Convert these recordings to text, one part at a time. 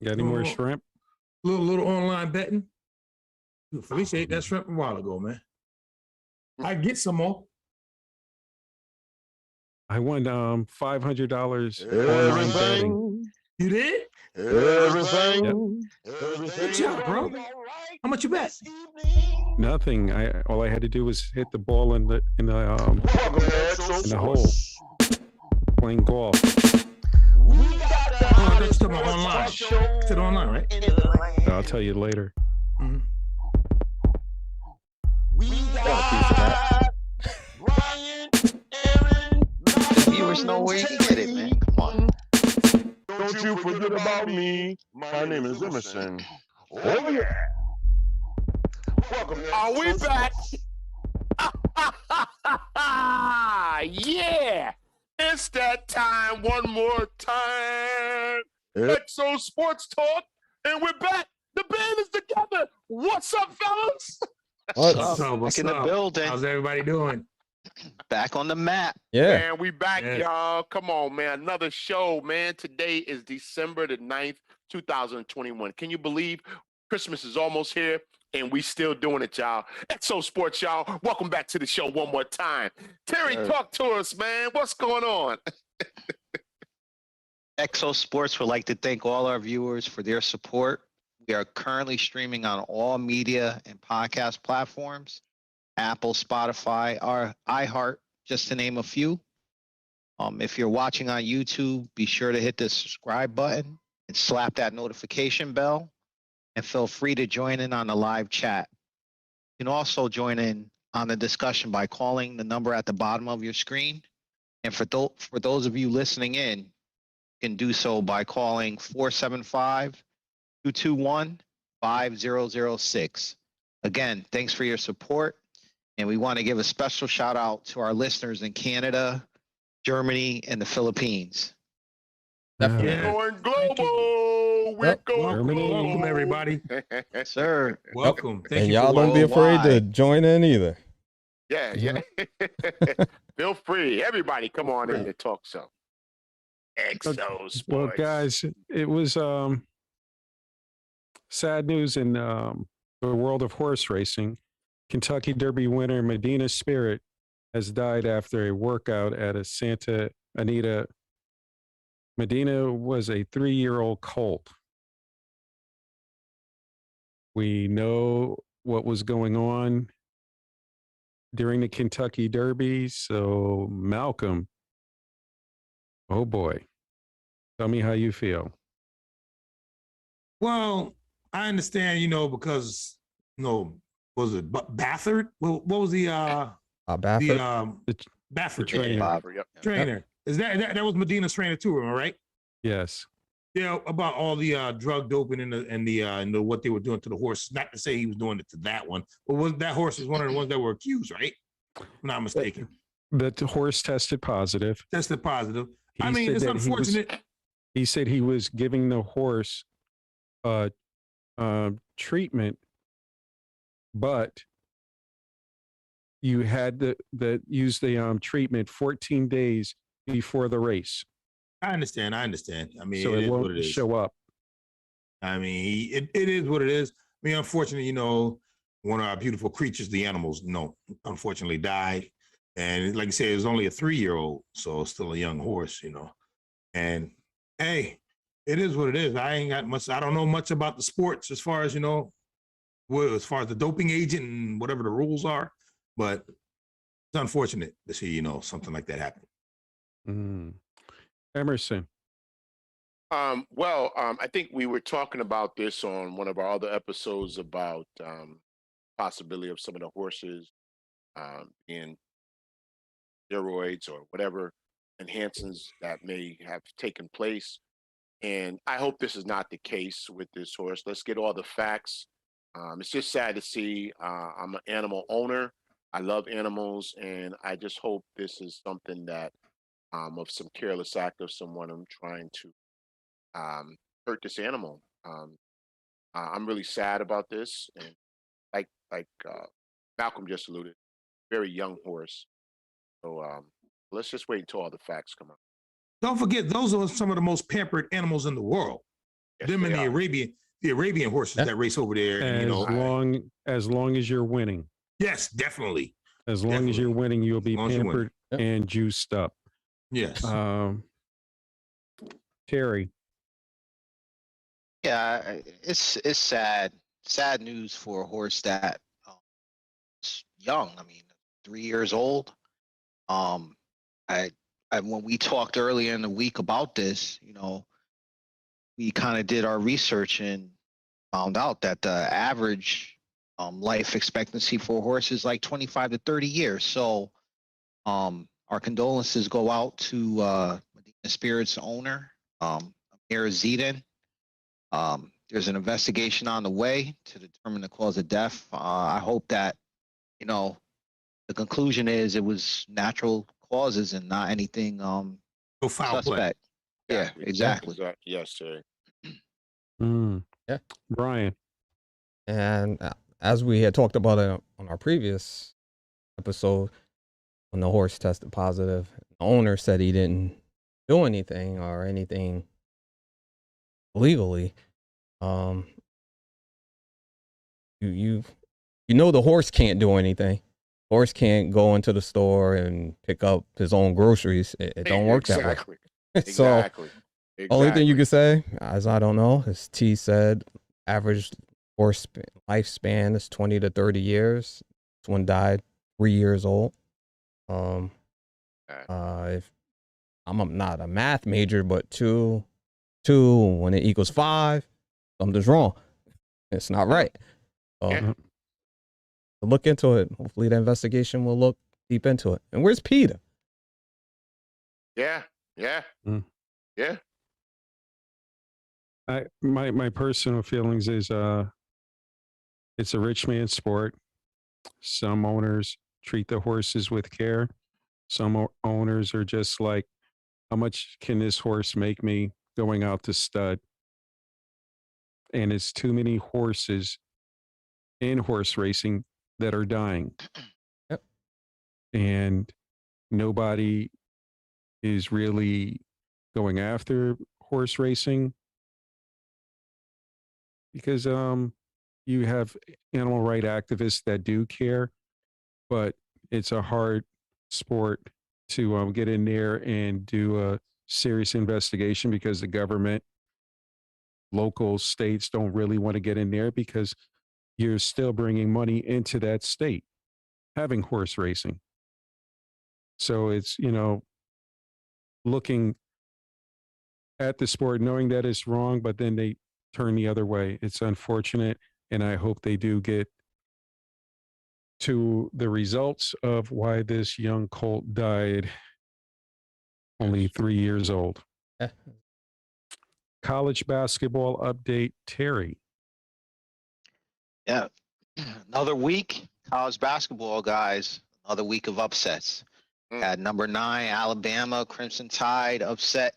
Got any more shrimp? Little online betting. Felicia ate that shrimp a while ago, man. I get some more. I won $500 online betting. You did? Everything. Yep. Good job, bro. How much you bet? Nothing. All I had to do was hit the ball in the hole. Playing golf. Oh, that's talking about online. It's online, right? I'll tell you later. Mm-hmm. The viewers know where you can get it, man. Come on. Don't you forget about me. My name is Emerson. Oh, yeah. Welcome. Are we back? Yeah. It's that time one more time. XO Sports Talk, and we're back. The band is together. What's up, fellas? What's Back in the building. How's everybody doing? Back on the map. Yeah. Man, we back, y'all. Come on, man. Another show, man. Today is December the 9th, 2021. Can you believe Christmas is almost here and we still doing it, y'all? XO Sports, y'all. Welcome back to the show one more time. Terry, talk to us, man. What's going on? XO Sports would like to thank all our viewers for their support. We are currently streaming on all media and podcast platforms. Apple, Spotify, or iHeart, just to name a few. If you're watching on YouTube, be sure to hit the subscribe button and slap that notification bell. And feel free to join in on the live chat. You can also join in on the discussion by calling the number at the bottom of your screen. And for those of you listening in, you can do so by calling 475-221-5006. Again, thanks for your support. And we want to give a special shout out to our listeners in Canada, Germany, and the Philippines. Yeah. Going global. We're going global. Welcome, everybody. Sir. Welcome. Thank And you y'all for don't be afraid to worldwide. join in either. Yeah. Feel free. Everybody, come on in and talk some. XO Sports. Well, guys, it was sad news in the world of horse racing. Kentucky Derby winner Medina Spirt has died after a workout at a Santa Anita. Medina was a 3-year-old colt. We know what was going on during the Kentucky Derby. So, Malcolm, oh boy, tell me how you feel. Well, I understand, because, was it Baffert? What was the Baffert. Baffert Trainer. Is that was Medina's trainer too, am I right? Yes. Yeah, about all the drug doping and the what they were doing to the horse. Not to say he was doing it to that one, but that horse was one of the ones that were accused, right? If I'm not mistaken. But the horse tested positive. I mean, it's unfortunate. He said he was giving the horse treatment, but you had to use the treatment 14 days before the race. I understand. I mean, so it won't show up. I mean, it is what it is. I mean, unfortunately, one of our beautiful creatures, the animals, unfortunately died. And like I said, it was only a 3-year-old, so it's still a young horse, And hey, it is what it is. I don't know much about the sports as far as, as far as the doping agent and whatever the rules are, but it's unfortunate to see, something like that happen. Mm. Emerson. I think we were talking about this on one of our other episodes about possibility of some of the horses in steroids or whatever enhancements that may have taken place. And I hope this is not the case with this horse. Let's get all the facts. It's just sad to see. I'm an animal owner. I love animals, and I just hope this is something that of some careless act of someone trying to hurt this animal. I'm really sad about this, and like Malcolm just alluded, very young horse. So let's just wait until all the facts come out. Don't forget, those are some of the most pampered animals in the world. them and they are. the Arabian horses that race over there. And, as long as you're winning. yes, definitely. As long as you're winning, you'll be As long as you're pampered and juiced up. Yes. Terry. Yeah, it's sad news for a horse that is young. I mean, 3 years old. I when we talked earlier in the week about this, we kind of did our research and found out that the average life expectancy for a horse is like 25 to 30 years. So our condolences go out to Medina Spirit's owner, Amir Zidane. There's an investigation on the way to determine the cause of death. I hope that, the conclusion is it was natural causes and not anything No foul suspect. play. Yeah, exactly. Yes, sir. Yeah. Brian. And as we had talked about it on our previous episode, when the horse tested positive, the owner said he didn't do anything or anything illegally. You know the horse can't do anything. Horse can't go into the store and pick up his own groceries. It don't work that way. So Exactly. only thing you can say, as I don't know, as T said, average horse lifespan is 20 to 30 years. This one died 3 years old. If I'm not a math major, but two when it equals 5, something's wrong. It's not right. Look into it. Hopefully the investigation will look deep into it. And where's Peter? Yeah. My personal feelings is it's a rich man's sport. Some owners treat the horses with care. Some owners are just like, how much can this horse make me going out to stud? And it's too many horses in horse racing that are dying. Yep. And nobody is really going after horse racing because you have animal right activists that do care, but it's a hard sport to get in there and do a serious investigation because the government, local states don't really want to get in there because you're still bringing money into that state having horse racing. So it's, looking at the sport, knowing that it's wrong, but then they turn the other way. It's unfortunate. And I hope they do get to the results of why this young colt died only 3 years old. College basketball update, Terry. Yeah. Another week, college basketball, guys. Another week of upsets. At number 9, Alabama Crimson Tide upset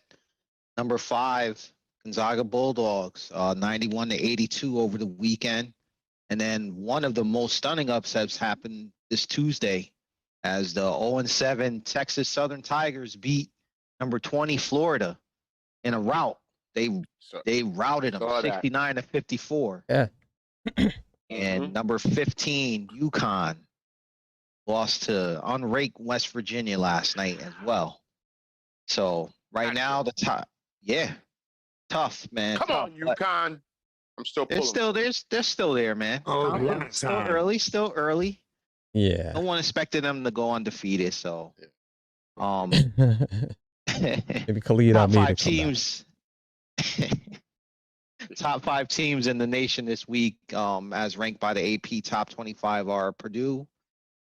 number 5, Gonzaga Bulldogs, 91-82 over the weekend. And then one of the most stunning upsets happened this Tuesday as the 0-7 Texas Southern Tigers beat number 20 Florida in a rout. They routed them 69-54. Yeah. And number 15 UConn lost to unranked West Virginia last night as well. So right now the top, tough, man. Come on, UConn. I'm still pulling. They're still there, man. Still early. Yeah. No one expected them to go undefeated, so maybe Khalid top Ahmed 5 teams. Top 5 teams in the nation this week, as ranked by the AP Top 25, are Purdue,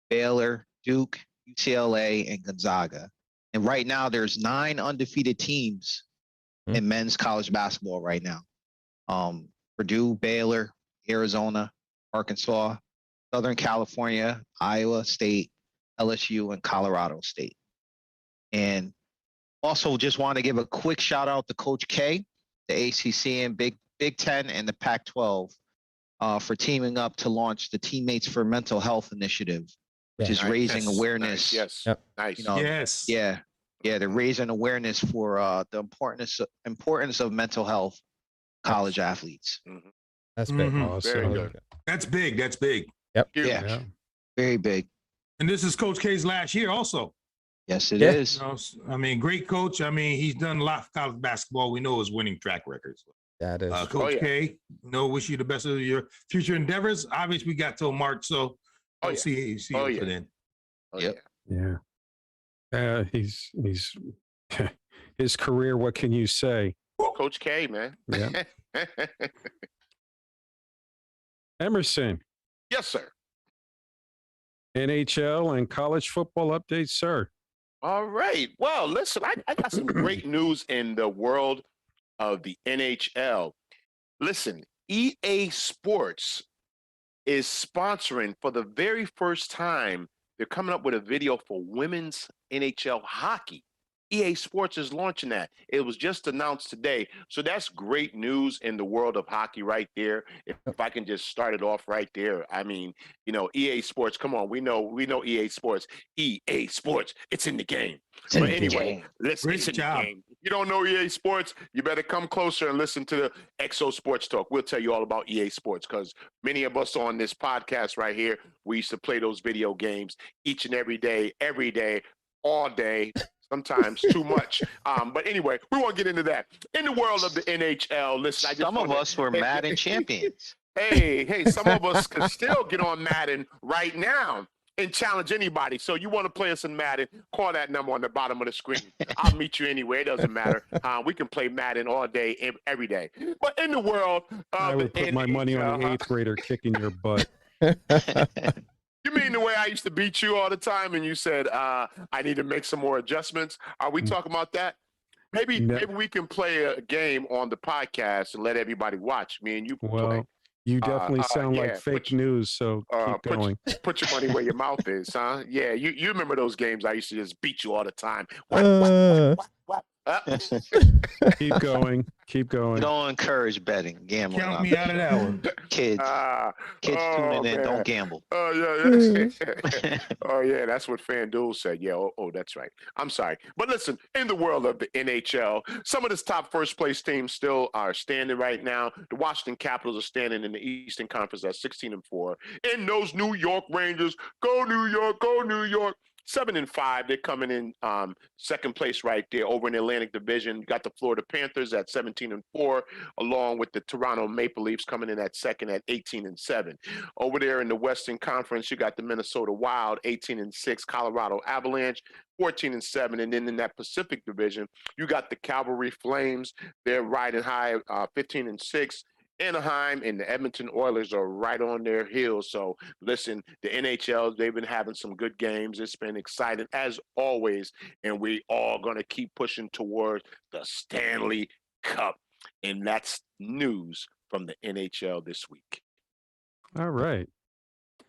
Baylor, Duke, UCLA, and Gonzaga. And right now, there's 9 undefeated teams in men's college basketball right now. Purdue, Baylor, Arizona, Arkansas, Southern California, Iowa State, LSU, and Colorado State. And also just want to give a quick shout out to Coach K, the ACC and Big Ten and the Pac-12 for teaming up to launch the Teammates for Mental Health initiative, which is raising awareness. Nice. Yes. Yep. Nice. Yes. Yeah, they're raising awareness for the importance of mental health college athletes. That's big. Mhm. Awesome. Very good. That's big. That's big. Yeah, Yeah. very big. And this is Coach K's last year also. Yes, it Yeah. is. You know, I mean, great coach. I mean, he's done a lot for college basketball. We know his winning track records. That is. Coach yeah. K, wish you the best of your future endeavors. Obviously, we got till March, so Oh, yeah. see Oh, you yeah. for then. Oh, Yep. Yeah. He's his career. What can you say? Coach K, man. Yeah. Emerson, Yes, sir. NHL and college football updates, sir. All right. Well, listen, I got some great news in the world of the NHL. Listen, EA Sports is sponsoring for the very first time. They're coming up with a video for women's NHL hockey. EA Sports is launching that. It was just announced today. So that's great news in the world of hockey right there. If I can just start it off right there. I mean, EA Sports, come on. We know EA Sports. EA Sports, it's in the game. in But the anyway, game. listen, Great it's in job. the game. If you don't know EA Sports, you better come closer and listen to the XO Sports Talk. We'll tell you all about EA Sports because many of us on this podcast right here, we used to play those video games each and every day, all day. Sometimes too much. But anyway, we won't get into that. In the world of the NHL, listen, Some of us were Madden champions. Hey, some of us can still get on Madden right now and challenge anybody. So you want to play us in Madden, call that number on the bottom of the screen. I'll meet you anywhere. It doesn't matter. We can play Madden all day, every day. But in the world of I would put my money on the NHL, eighth grader kicking your butt. You mean the way I used to beat you all the time and you said, I need to make some more adjustments? Are we talking about that? Maybe we can play a game on the podcast and let everybody watch. Me and you can play. Well, you definitely sound like fake news, so keep going. Put your money where your mouth is, huh? Yeah, you remember those games I used to just beat you all the time. What? Keep going. Keep going. Don't encourage betting, gambling. Count me out of that one. Kids tuning in, man. don't gamble. Oh, yeah. Oh, yeah, that's what FanDuel said. Yeah, that's right. I'm sorry. But listen, in the world of the NHL, some of the top first-place teams still are standing right now. The Washington Capitals are standing in the Eastern Conference at 16-4. And those New York Rangers, go New York, go New York. 7-5, they're coming in second place right there over in the Atlantic Division. You got the Florida Panthers at 17-4, along with the Toronto Maple Leafs coming in at second at 18-7. Over there in the Western Conference, you got the Minnesota Wild 18-6, Colorado Avalanche 14-7, and then in that Pacific Division, you got the Calgary Flames. They're riding high, 15-6. Anaheim and the Edmonton Oilers are right on their heels. So listen, the NHL, they've been having some good games. It's been exciting as always. And we all going to keep pushing towards the Stanley Cup. And that's news from the NHL this week. All right.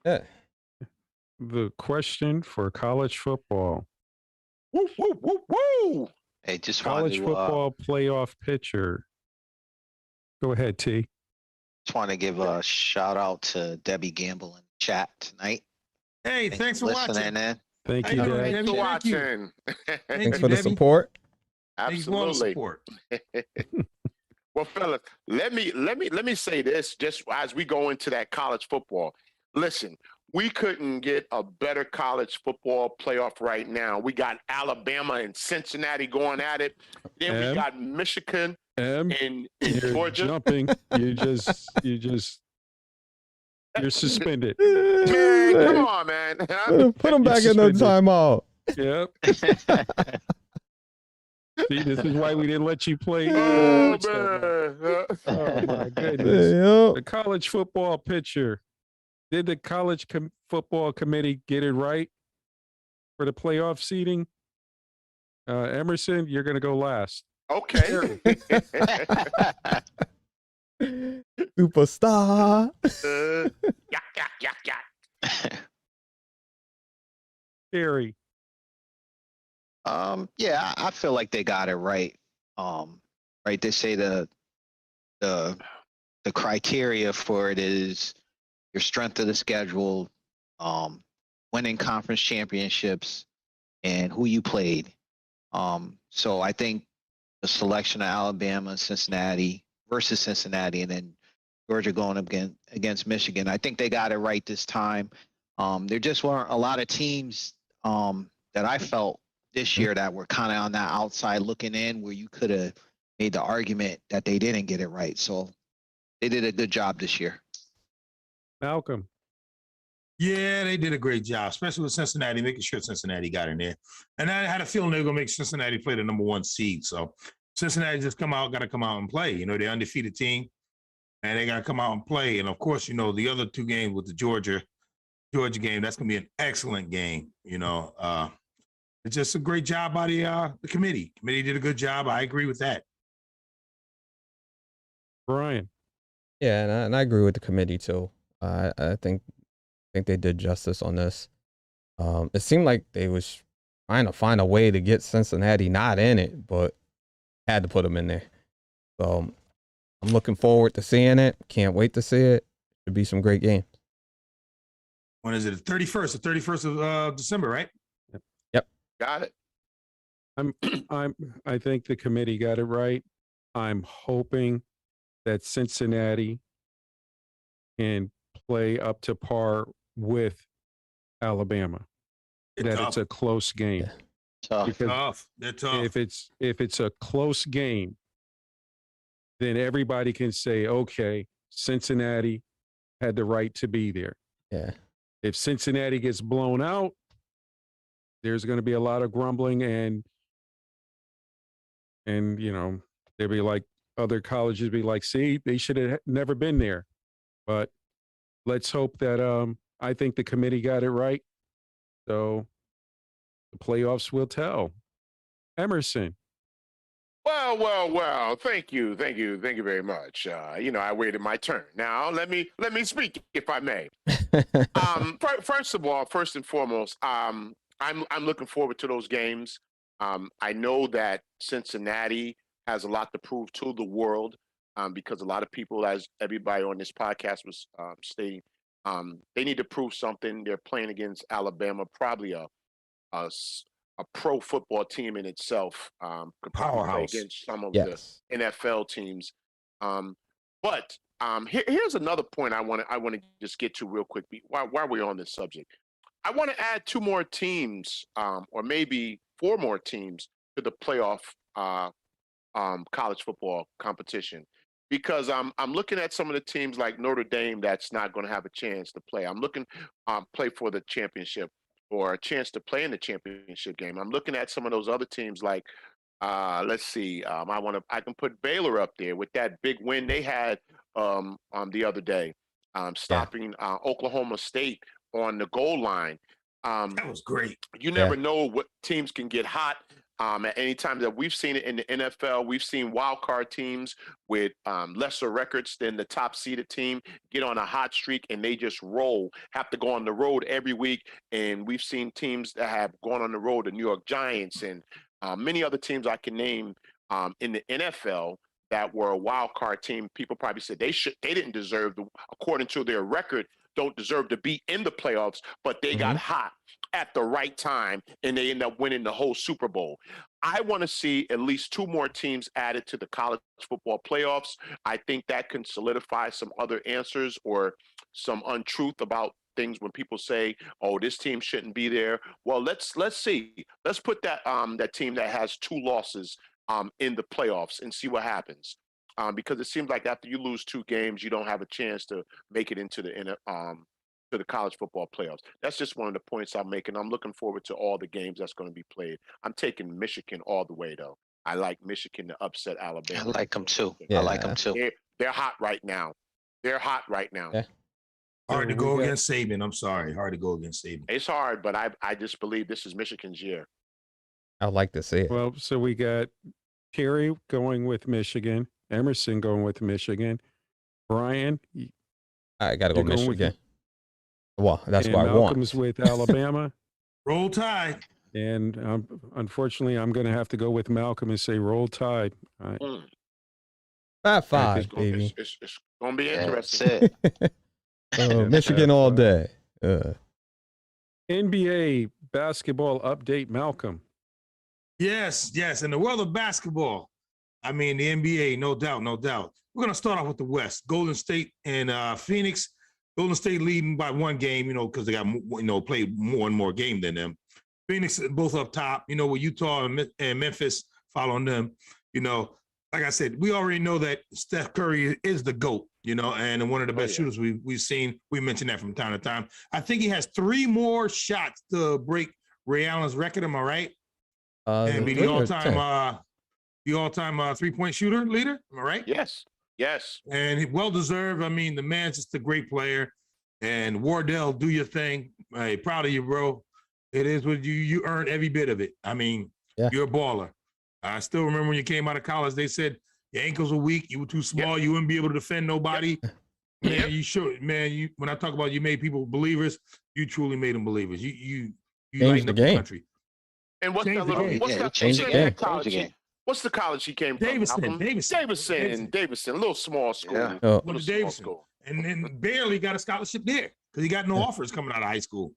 Yeah. The question for college football. Woo, woo, woo, woo. Hey, just College wanted to, football playoff pitcher. Go ahead, T. just want to give a shout out to Debbie Gamble in chat tonight. Hey, thanks for listening watching. in. Thank How you, you doing, Dad. Debbie? Thanks for Thank you. watching. Thanks you, for the Debbie. support. Thanks for all the Absolutely. support. Well, fellas, let me say this just as we go into that college football. Listen, we couldn't get a better college football playoff right now. We got Alabama and Cincinnati going at it. Then we got Michigan and You're Georgia. jumping. You're suspended. Man, come on, man. Put him back in the timeout. Yep. See, this is why we didn't let you play. Oh, Oh, man. my goodness. Yeah. The college football pitcher. Did the college football committee get it right for the playoff seeding? Emerson, you're going to go last. Okay. Superstar. Yak, yak, yak, yak. Terry. Yeah, I feel like they got it right. Right, they say the criteria for it is your strength of the schedule, winning conference championships, and who you played. So I think the selection of Alabama, Cincinnati, versus Cincinnati, and then Georgia going against Michigan. I think they got it right this time. There just weren't a lot of teams that I felt this year that were kind of on that outside looking in, where you could have made the argument that they didn't get it right. So they did a good job this year. Malcolm. Yeah, they did a great job, especially with Cincinnati, making sure Cincinnati got in there. And I had a feeling they were going to make Cincinnati play the number 1 seed. So Cincinnati just got to come out and play. You know, they're undefeated team, and they got to come out and play. And, of course, you know, the other 2 games with the Georgia game, that's going to be an excellent game. You know, it's just a great job by the committee. Committee did a good job. I agree with that. Brian. Yeah, and I agree with the committee too. I think they did justice on this. It seemed like they was trying to find a way to get Cincinnati not in it, but had to put them in there. So I'm looking forward to seeing it. Can't wait to see it. Should be some great games. When is it? The 31st of December, right? Yep. Got it. I think the committee got it right. I'm hoping that Cincinnati can play up to par with Alabama. It's a close game. Tough. Because They're tough. if it's a close game, then everybody can say, okay, Cincinnati had the right to be there. Yeah. If Cincinnati gets blown out, there's going to be a lot of grumbling, and you know, they'll be like, other colleges be like, see, they should have never been there. But let's hope that I think the committee got it right. So the playoffs will tell. Emerson. Well. Thank you very much. You know, I waited my turn. Now let me speak, if I may. First and foremost, I'm looking forward to those games. I know that Cincinnati has a lot to prove to the world, because a lot of people, as everybody on this podcast was stating, they need to prove something. They're playing against Alabama, probably a pro football team in itself. Could probably play against some of the NFL teams. But here's another point I want to just get to real quick while we're on this subject. I want to add 2 more teams, or maybe 4 more teams to the playoff college football competition, because I'm looking at some of the teams like Notre Dame that's not going to have a chance to play. I'm looking play for the championship or a chance to play in the championship game. I'm looking at some of those other teams like let's see, I can put Baylor up there with that big win they had the other day, stopping Oklahoma State on the goal line. That was great. You never know what teams can get hot. At any time that we've seen it in the NFL, we've seen wild card teams with lesser records than the top seeded team get on a hot streak and they just roll, have to go on the road every week. And we've seen teams that have gone on the road, the New York Giants and many other teams I can name in the NFL that were a wild card team. People probably said they didn't deserve, according to their record, don't deserve to be in the playoffs, but they got hot at the right time and they end up winning the whole Super Bowl. I want to see at least 2 more teams added to the college football playoffs. I think that can solidify some other answers or some untruth about things when people say, oh, this team shouldn't be there. Well, let's see. Let's put that that team that has 2 losses in the playoffs and see what happens. Because it seems like after you lose 2 games, you don't have a chance to make it into the college football playoffs. That's just one of the points I'm making. I'm looking forward to all the games that's going to be played. I'm taking Michigan all the way, though. I like Michigan to upset Alabama. I like them too. Yeah. I like them too. They're hot right now. Yeah. Hard to go against Saban. I'm sorry. Hard to go against Saban. It's hard, but I just believe this is Michigan's year. I'd like to see it. Well, so we got Terry going with Michigan, Emerson going with Michigan, Brian. I got to go Michigan. Well, that's what I want. Malcolm's with Alabama. Roll Tide. And unfortunately, I'm going to have to go with Malcolm and say Roll Tide. 5-5, baby. It's going to be interesting. That's it. Michigan all day. NBA basketball update, Malcolm. Yes. In the world of basketball, I mean, the NBA, no doubt. we're gonna start off with the West. Golden State and Phoenix. Golden State leading by 1 game, because they got played more and more game than them. Phoenix both up top, with Utah and Memphis following them. Like I said, we already know that Steph Curry is the GOAT, and one of the best shooters we've seen. We mentioned that from time to time. I think he has 3 more shots to break Ray Allen's record. Am I right? And be the all-time 3-point shooter leader. Am I right? Yes. And well-deserved. I mean, the man's just a great player. And Wardell, do your thing. Hey, proud of you, bro. It is what you earned every bit of it. I mean, you're a baller. I still remember when you came out of college, they said your ankles were weak, you were too small, you wouldn't be able to defend nobody. Man, you should. Man, when I talk about you made people believers, you truly made them believers. You lightened up the country. And what's that little? What's the college he came from? Davidson, little small school. Yeah. Davidson. School. And then barely got a scholarship there because he got no offers coming out of high school.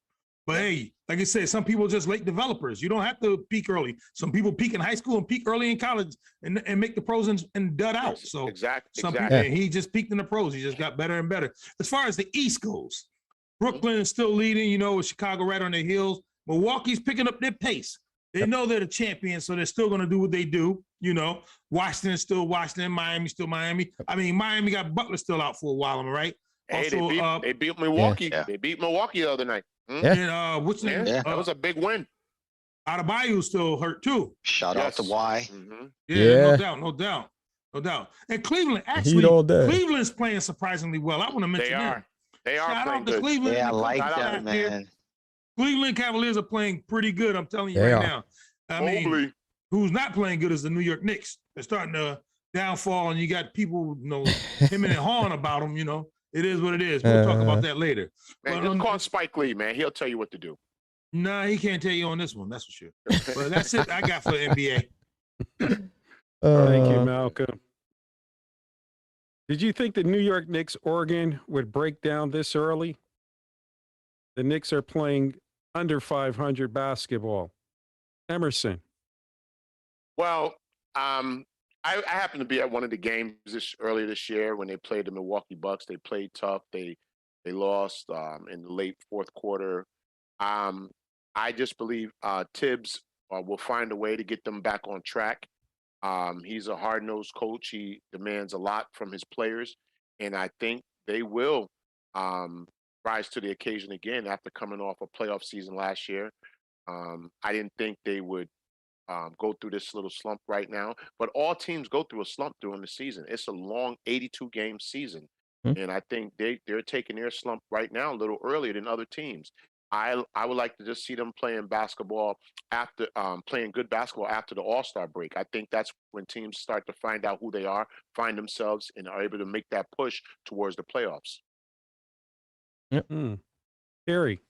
But hey, like I said, some people are just late developers. You don't have to peak early. Some people peak in high school and peak early in college and make the pros and dud out. So exactly. And he just peaked in the pros. He just got better and better. As far as the East goes, Brooklyn is still leading, with Chicago right on their heels. Milwaukee's picking up their pace. They know they're the champions, so they're still going to do what they do. Washington's still Washington, Miami's still Miami. I mean, Miami got Butler still out for a while, am I right? Hey, also, they beat Milwaukee. Yeah. They beat Milwaukee the other night. And what's name? That was a big win. Adebayo's still hurt too. Shout out to Y. Mm-hmm. No doubt. And Cleveland, Cleveland's playing surprisingly well. I want to mention them. They are Shout playing out to good. Cleveland. Yeah, I like that, man. Cleveland Cavaliers are playing pretty good. I'm telling you now. I mean, who's not playing good is the New York Knicks. They're starting to downfall, and you got people, him and hawing about them. It is what it is. We'll talk about that later. Man, just call Spike Lee, man. He'll tell you what to do. Nah, he can't tell you on this one. That's for sure. But that's it I got for the NBA. Thank you, Malcolm. Did you think the New York Knicks, Oregon, would break down this early? The Knicks are playing under 500 basketball. Emerson. Well, I happened to be at one of the games earlier this year when they played the Milwaukee Bucks. They played tough. They lost in the late fourth quarter. I just believe Tibbs will find a way to get them back on track. He's a hard-nosed coach. He demands a lot from his players, and I think they will rise to the occasion again after coming off a playoff season last year. I didn't think they would go through this little slump right now, but all teams go through a slump during the season. It's a long 82-game season, and I think they're taking their slump right now a little earlier than other teams. I would like to just see them playing basketball after playing good basketball after the All-Star break. I think that's when teams start to find out who they are, find themselves, and are able to make that push towards the playoffs. Yep. Harry.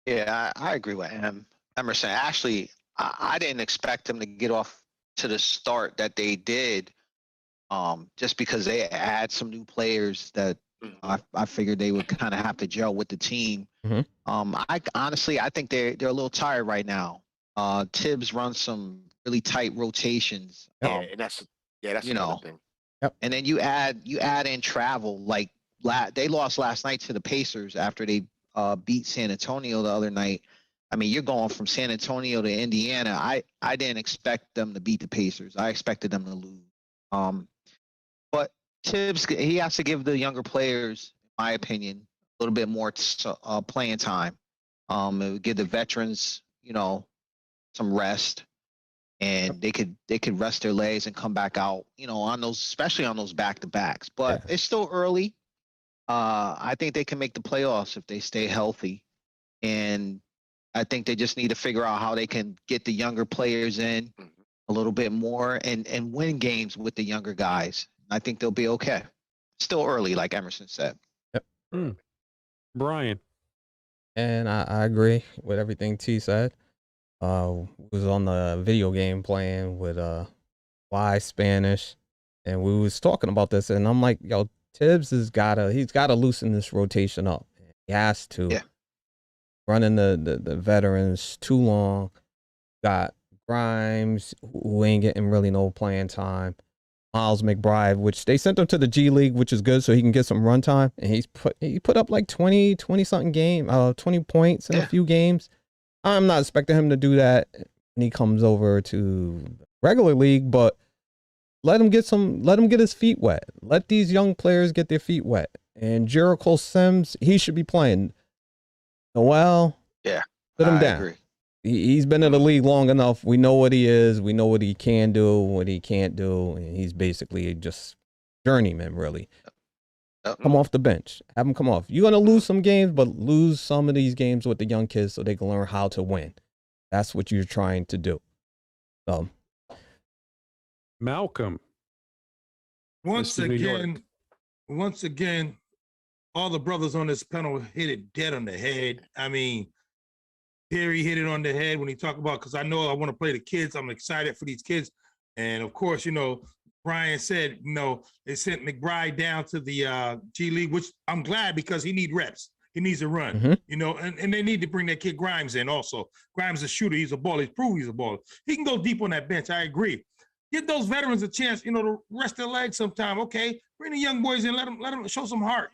Yeah, I agree with Emerson. Actually, I didn't expect them to get off to the start that they did, just because they had some new players that I figured they would kind of have to gel with the team. I honestly think they're a little tired right now. Tibbs runs some really tight rotations. And that's another thing. Yep. And then you add in travel. Like they lost last night to the Pacers after they beat San Antonio the other night. I mean, you're going from San Antonio to Indiana. I didn't expect them to beat the Pacers. I expected them to lose. But Tibbs, he has to give the younger players, in my opinion, a little bit more playing time. It would give the veterans, some rest, and they could rest their legs and come back out, on those, especially on those back-to-backs. But it's still early. I think they can make the playoffs if they stay healthy, and I think they just need to figure out how they can get the younger players in a little bit more and win games with the younger guys. I think they'll be okay. Still early, like Emerson said. Yep. Brian. And I agree with everything T said. Was on the video game playing with Y Spanish, and we was talking about this, and I'm like, yo, Tibbs he's gotta loosen this rotation up. He has to. Yeah. Running the veterans too long. Got Grimes, who ain't getting really no playing time. Miles McBride, which they sent him to the G League, which is good, so he can get some run time. And he put up like 20 something game, 20 points in a few games. I'm not expecting him to do that when he comes over to the regular league, but let him get his feet wet. Let these young players get their feet wet. And Jericho Sims, he should be playing. Noel, put him down. Agree. He's been in the league long enough. We know what he is. We know what he can do, what he can't do. And he's basically just journeyman, really. Come off the bench. Have him come off. You're going to lose some games, but lose some of these games with the young kids so they can learn how to win. That's what you're trying to do. Malcolm. Once again, all the brothers on this panel hit it dead on the head. I mean, Terry hit it on the head when he talked about, because I know I want to play the kids. I'm excited for these kids. And of course, Brian said, they sent McBride down to the G League, which I'm glad, because he needs reps. He needs to run, and they need to bring that kid Grimes in also. Grimes is a shooter. He's a baller. He's proved he's a baller. He can go deep on that bench. I agree. Give those veterans a chance, to rest their legs sometime. Okay, bring the young boys in. Let them show some heart,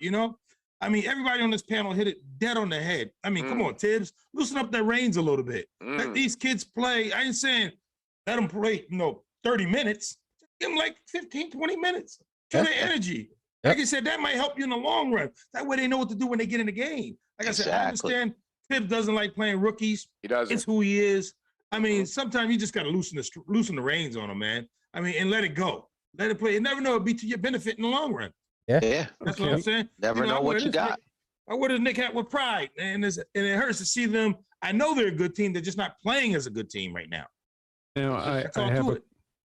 I mean, everybody on this panel hit it dead on the head. I mean, come on, Tibbs, loosen up their reins a little bit. Let these kids play. I ain't saying let them play, 30 minutes. Give them like 15, 20 minutes. Show their energy. Like I said, that might help you in the long run. That way they know what to do when they get in the game. Like I said, I understand Tibbs doesn't like playing rookies. He doesn't. It's who he is. I mean, sometimes you just got to loosen the reins on him, man. I mean, and let it go. Let it play. You never know, it'll be to your benefit in the long run. Yeah. That's what I'm saying. Never know what you got. I wear this Knick hat with pride, and it hurts to see them. I know they're a good team. They're just not playing as a good team right now. Now,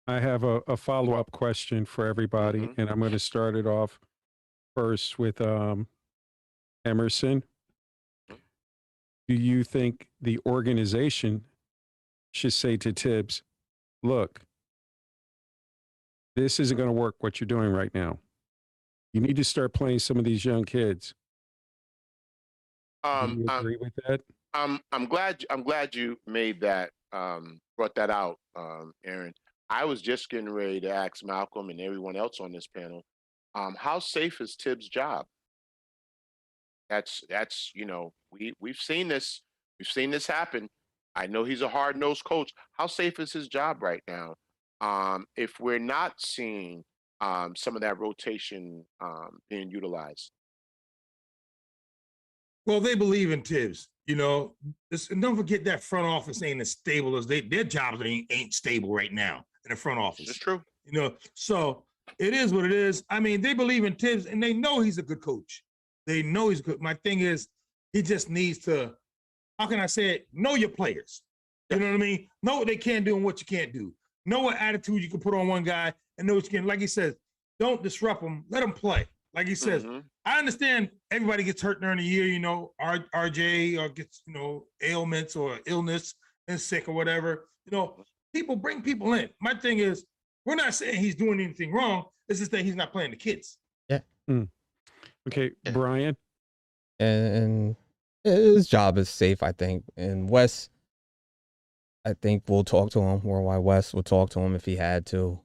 I have a follow-up question for everybody, and I'm going to start it off first with Emerson. Do you think the organization should say to Tibbs, look, this isn't going to work what you're doing right now. You need to start playing some of these young kids. Do you agree with that? I'm glad you made that, brought that out, Aaron. I was just getting ready to ask Malcolm and everyone else on this panel, how safe is Tibbs' job? That's we've seen this happen. I know he's a hard-nosed coach. How safe is his job right now? If we're not seeing some of that rotation being utilized. Well, they believe in Tibbs, and don't forget that front office ain't as stable as their jobs ain't stable right now in the front office. It's true. So it is what it is. I mean, they believe in Tibbs and they know he's a good coach. They know he's good. My thing is, he just needs to, how can I say it? Know your players. You know what I mean? Know what they can do and what you can't do. Know what attitude you can put on one guy and know what you can. Like he says, don't disrupt them. Let them play. Like he says, I understand everybody gets hurt during the year, RJ or gets, ailments or illness and sick or whatever. People bring people in. My thing is, we're not saying he's doing anything wrong. It's just that he's not playing the kids. Yeah. Okay, Brian. And his job is safe, I think. And Wes, I think we'll talk to him. Worldwide West will talk to him if he had to.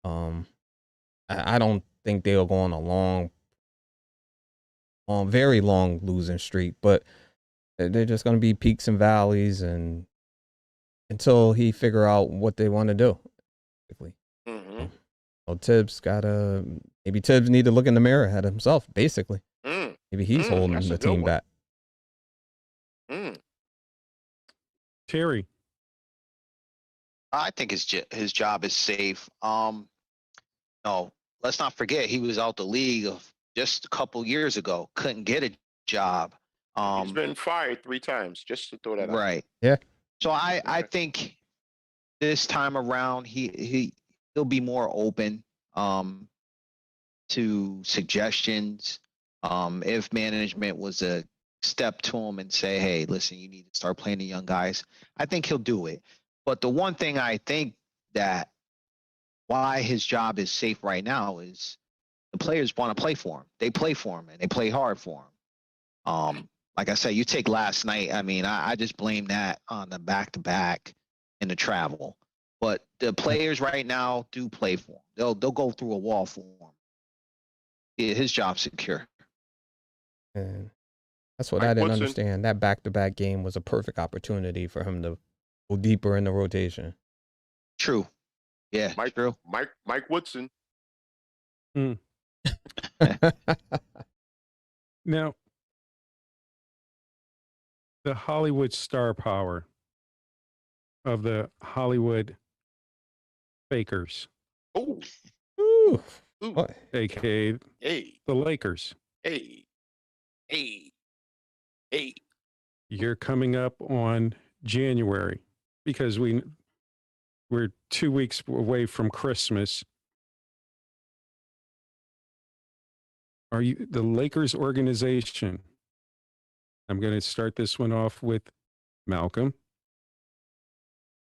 I don't think they'll go on a very long losing streak, but they're just going to be peaks and valleys, and until he figure out what they want to do. So Tibbs maybe Tibbs need to look in the mirror at himself, basically. Maybe he's holding the team back. Terry. I think his job is safe. No, let's not forget he was out the league just a couple years ago. Couldn't get a job. He's been fired 3 times, just to throw that out. Right. Yeah. So I think this time around he'll be more open to suggestions. If management was a step to him and say, hey, listen, you need to start playing the young guys, I think he'll do it. But the one thing I think that why his job is safe right now is the players want to play for him. They play for him and they play hard for him. Like I said, you take last night. I mean, I just blame that on the back-to-back and the travel. But the players right now do play for him. They'll go through a wall for him. His job's secure. And that's what Mike I didn't Woodson. understand. That back-to-back game was a perfect opportunity for him to go deeper in the rotation. True. Yeah, true. Mike Woodson. Now, the Hollywood star power of the Hollywood Fakers, Oh, Ooh. ooh, What? aka hey, the Lakers. hey. You're coming up on January because we're 2 weeks away from Christmas. Are you the Lakers organization? I'm going to start this one off with Malcolm.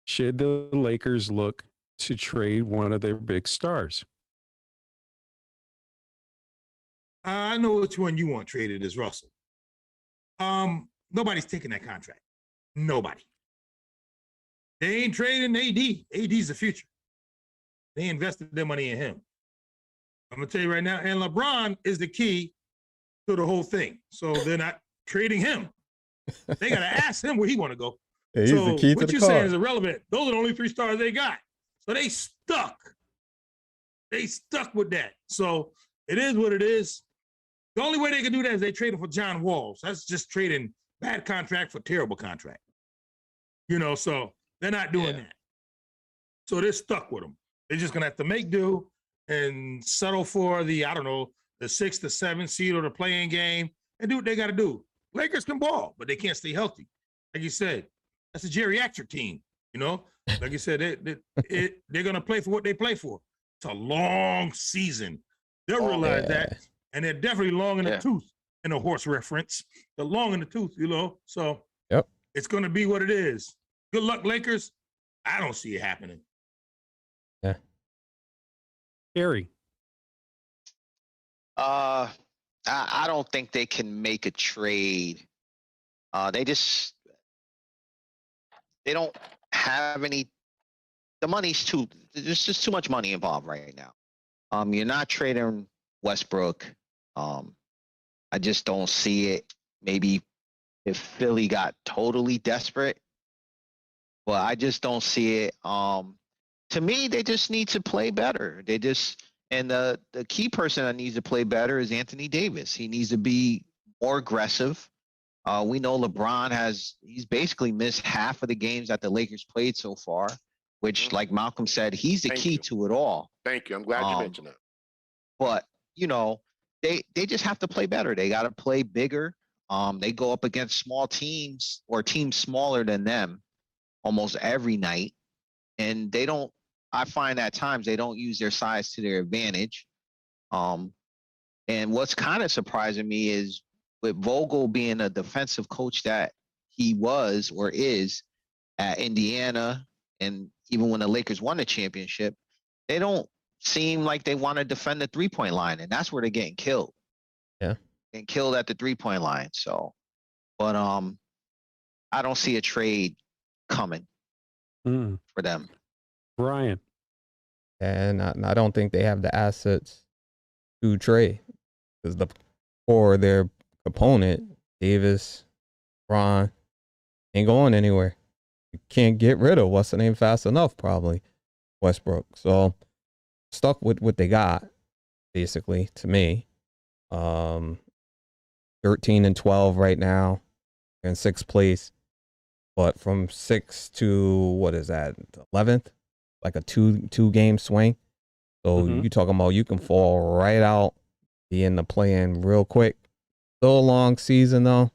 Should the Lakers look to trade one of their big stars? I know which one you want traded is Russell. Nobody's taking that contract. Nobody. They ain't trading AD. AD's the future. They invested their money in him. I'm gonna tell you right now, and LeBron is the key to the whole thing. So they're not trading him. They gotta ask him where he want to go. Yeah, he's so the key to what the you're car. saying is irrelevant. Those are the only 3 stars they got. So they stuck. They stuck with that. So it is what it is. The only way they can do that is they trade him for John Walls. That's just trading bad contract for terrible contract. So they're not doing that. So they're stuck with him. They're just gonna have to make do and settle for the 6th to 7th seed or the playing game and do what they got to do. Lakers can ball, but they can't stay healthy. Like you said, that's a geriatric team. Like you said, they're gonna play for what they play for. It's a long season. They'll realize that, and they're definitely long in the tooth. In a horse reference, they're long in the tooth. So it's gonna be what it is. Good luck, Lakers. I don't see it happening. Yeah. Gary. I don't think they can make a trade. They don't have any. The money's there's just too much money involved right now. You're not trading Westbrook. I just don't see it. Maybe if Philly got totally desperate, but I just don't see it. To me, they just need to play better. And the key person that needs to play better is Anthony Davis. He needs to be more aggressive. We know LeBron he's basically missed half of the games that the Lakers played so far, which, like Malcolm said, he's the key to it all. Thank you. I'm glad you mentioned that. But, they just have to play better. They got to play bigger. They go up against small teams or teams smaller than them almost every night. And I find at times they don't use their size to their advantage. And what's kind of surprising me is with Vogel being a defensive coach that he was or is at Indiana, and even when the Lakers won the championship, they don't seem like they want to defend the 3-point line, and that's where they're getting killed. Yeah. Getting killed at the 3-point line. So, but I don't see a trade coming for them. Brian. And I don't think they have the assets to trade because their opponent, Davis, Ron, ain't going anywhere. You can't get rid of what's the name fast enough, probably Westbrook. So stuck with what they got, basically, to me. 13-12 right now, in 6th place. But from 6th to what is that, 11th? Like a two game swing. So you talking about you can fall right out, be in the play-in real quick. Still a long season though,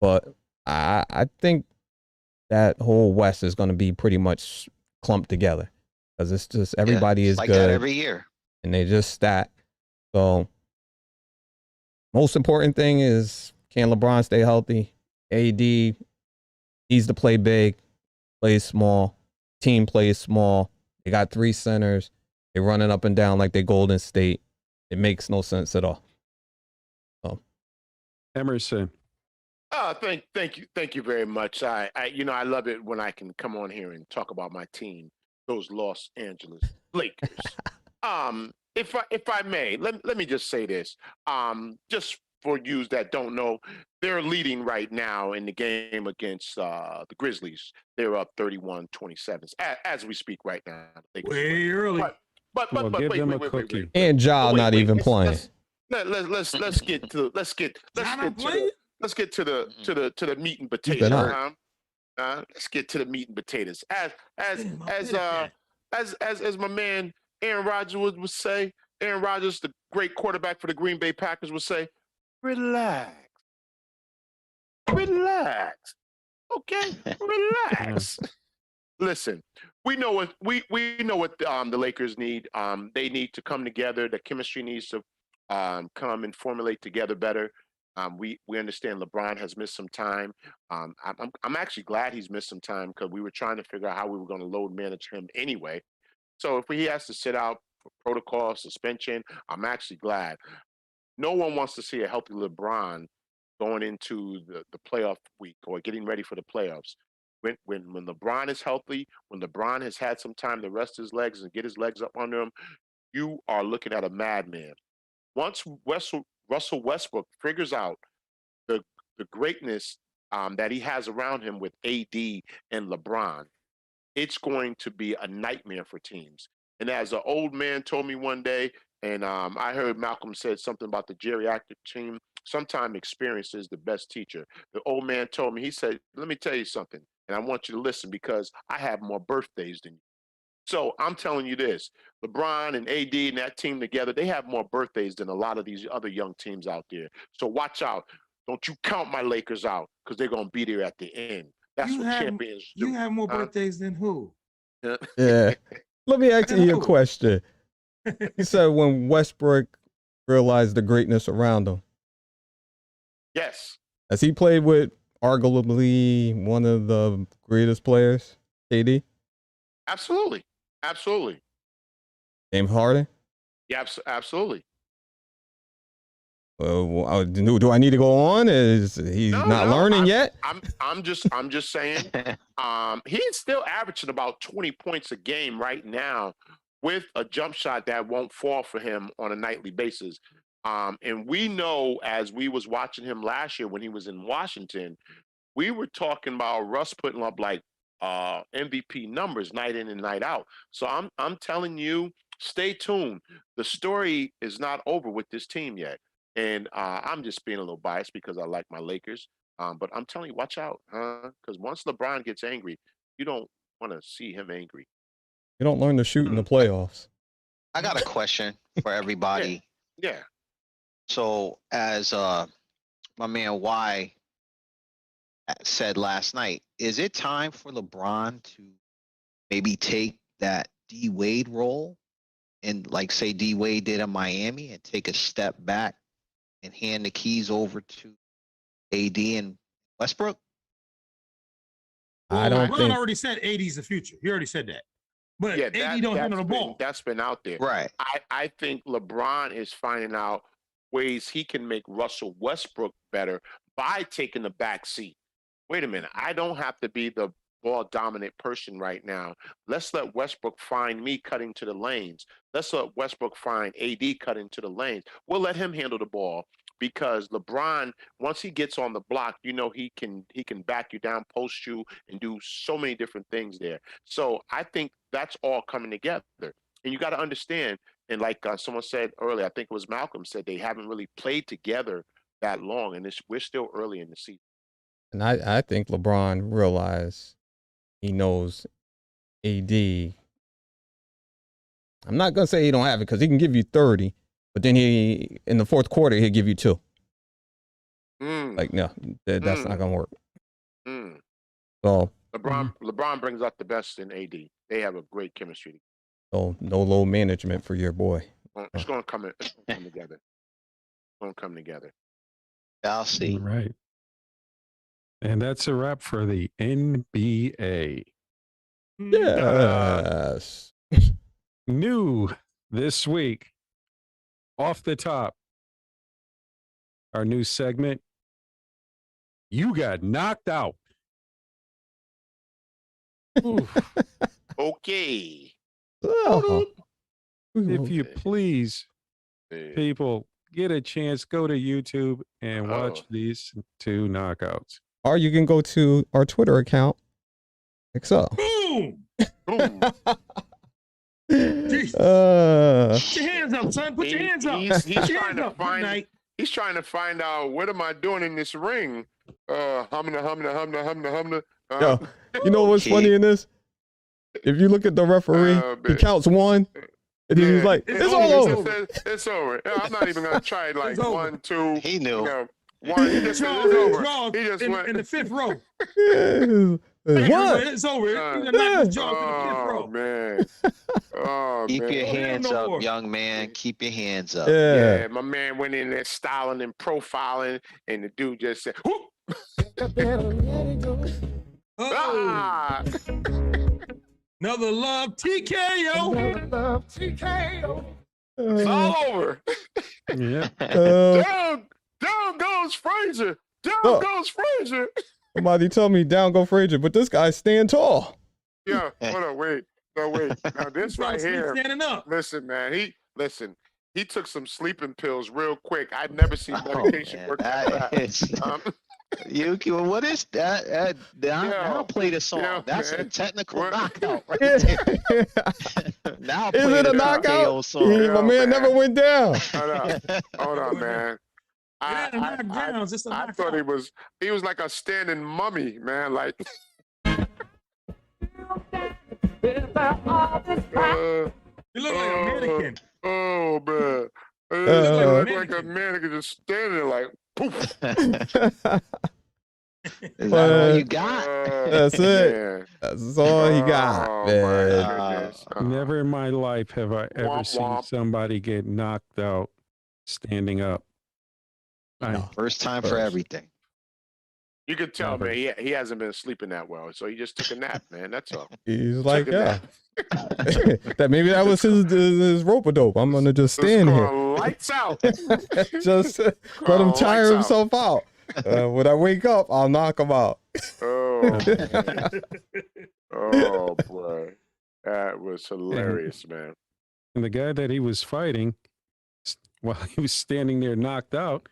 but I think that whole West is going to be pretty much clumped together because it's just everybody is like good that every year, and they just stack. So most important thing is, can LeBron stay healthy? AD needs to play big, play small. Team plays small. They got 3 centers. They're running up and down like they Golden State. It makes no sense at all. Emerson. Thank you very much. I love it when I can come on here and talk about my team. those Los Angeles Lakers. If I may, let me just say this. Just for you that don't know, they're leading right now in the game against the Grizzlies. They're up 31-27 as we speak right now. Way early. But Well, give wait, them wait, a wait, wait, cookie. wait, wait. And Ja Wait, not wait, even let's- playing. Let's get to let's get to the meat and He's potatoes. been hurt. Let's get to the meat and potatoes. Damn, I bet that. As my man Aaron Rodgers would say, Aaron Rodgers, the great quarterback for the Green Bay Packers, would say, "Relax, relax, okay, relax." Listen, we know what the Lakers need. They need to come together. The chemistry needs to come and formulate together better. We understand LeBron has missed some time. I'm actually glad he's missed some time because we were trying to figure out how we were going to load manage him anyway. So if he has to sit out for protocol suspension, I'm actually glad. No one wants to see a healthy LeBron going into the playoff week or getting ready for the playoffs. When LeBron is healthy, when LeBron has had some time to rest his legs and get his legs up under him, you are looking at a madman. Once Russell Westbrook figures out the greatness that he has around him with AD and LeBron, it's going to be a nightmare for teams. And as an old man told me one day, and I heard Malcolm said something about the geriatric team, sometimes experience is the best teacher. The old man told me, he said, let me tell you something, and I want you to listen because I have more birthdays than you. So I'm telling you this, LeBron and AD and that team together, they have more birthdays than a lot of these other young teams out there. So watch out. Don't you count my Lakers out because they're going to be there at the end. That's what champions do. You have more birthdays than who? Yeah. Let me ask you a question. You said when Westbrook realized the greatness around him. Yes. Has he played with arguably one of the greatest players, KD? Absolutely. Absolutely. James Harden? Yeah, absolutely. Do I need to go on? Is he not learning yet? I'm just saying. He's still averaging about 20 points a game right now, with a jump shot that won't fall for him on a nightly basis. And we know, as we was watching him last year when he was in Washington, we were talking about Russ putting up like MVP numbers night in and night out. So I'm telling you, stay tuned. The story is not over with this team yet. And I'm just being a little biased because I like my Lakers. But I'm telling you, watch out, because once LeBron gets angry, you don't want to see him angry. You don't learn to shoot in the playoffs. I got a question for everybody. Yeah. So as my man Y said last night, is it time for LeBron to maybe take that D Wade role and like say D Wade did in Miami and take a step back and hand the keys over to AD and Westbrook? I don't Ron think. already said AD's the future. He already said that. But Yeah, AD don't handle the ball. That's been out there. Right. I think LeBron is finding out ways he can make Russell Westbrook better by taking the back seat. Wait a minute. I don't have to be the ball dominant person right now. Let's let Westbrook find me cutting to the lanes. Let's let Westbrook find AD cutting to the lanes. We'll let him handle the ball because LeBron, once he gets on the block, you know he can back you down, post you, and do so many different things there. So I think that's all coming together. And you got to understand, and like someone said earlier, I think it was Malcolm said, they haven't really played together that long, and we're still early in the season. And I think LeBron realized he knows AD. I'm not going to say he don't have it because he can give you 30, but then he in the fourth quarter, he'll give you 2. Like, no, that's not going to work. So LeBron brings out the best in AD. They have a great chemistry. So no low management for your boy. It's going to come together. It's going to come together. I'll see. Right. And that's a wrap for the NBA. Yes. New this week, off the top, our new segment, You Got Knocked Out. Oof. Okay. Oh. If you please, people, get a chance, go to YouTube and watch these 2 knockouts. Or you can go to our Twitter account. XL. Boom! Boom. Jesus. Put your hands up, son. Put your hands up. He's Put your trying hands to up. Good find. night. He's trying to find out what am I doing in this ring. Humna. Yo, you know what's funny in this? If you look at the referee, he counts 1, and then he's like, "It's all over. It's over." Yeah, I'm not even gonna try like It's over. 1, 2. He knew. You know, 1. He just said it's over. He just went in the 5th row. What? It's over. He's knocked his jaw to the 5th row. Oh man. Oh Keep man. your hands no up, more. young man. Keep your hands up. Yeah. Yeah, my man went in there styling and profiling, and the dude just said, "Whoop!" Oh, Ah! another love TKO. It's all over. Yeah. Down goes Frazier. Down Oh. goes Frazier. Somebody tell me down go Frazier, but this guy's stand tall. Yeah, hold on, wait. No, wait. Now this right here. Standing up. Listen, man. He took some sleeping pills real quick. I've never seen medication man, work that that is- fast. What is that? Now play the song. yeah, That's a man. technical What? knockout right there. Now Is play it a the knockout? TKO song. My Yeah, man man. never went down. Hold on, man. Yeah, knockdowns. It's a I knockout. thought he was like a standing mummy, man. Like You look like a mannequin. oh man. He Uh, looked like a mannequin just standing there like poof. Is that all you got? That's it. man. That's all he got, Oh, man. my goodness. Never in my life have I ever Womp seen womp. somebody get knocked out standing up. First time for First. everything. You could tell, Never. man, he hasn't been sleeping that well, so he just took a nap, man. That's all. He's like, Took a yeah. nap. That maybe that was his rope-a-dope. I'm gonna just It's stand here. called lights out. Just let him Called tire lights out. himself out. When I wake up, I'll knock him out. Oh, man. Oh boy, that was hilarious, man. And the guy that he was fighting, while he was standing there knocked out,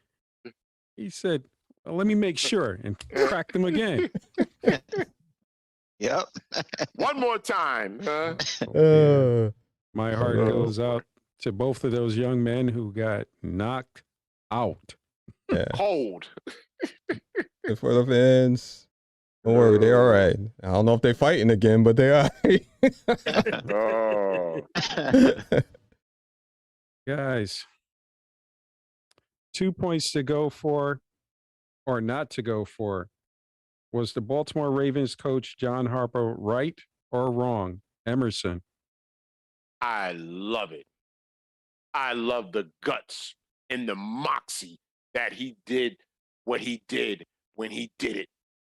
he said, well, let me make sure, and cracked him again. Yep. One more time, huh? Uh, My heart Oh. goes out to both of those young men who got knocked out. yeah. Cold. And for the fans, don't worry, they all right. I don't know if they fighting again, but they all right. Oh, Guys, 2 points to go for, or not to go for. Was the Baltimore Ravens coach John Harbaugh right or wrong? Emerson. I love it. I love the guts and the moxie that he did what he did when he did it.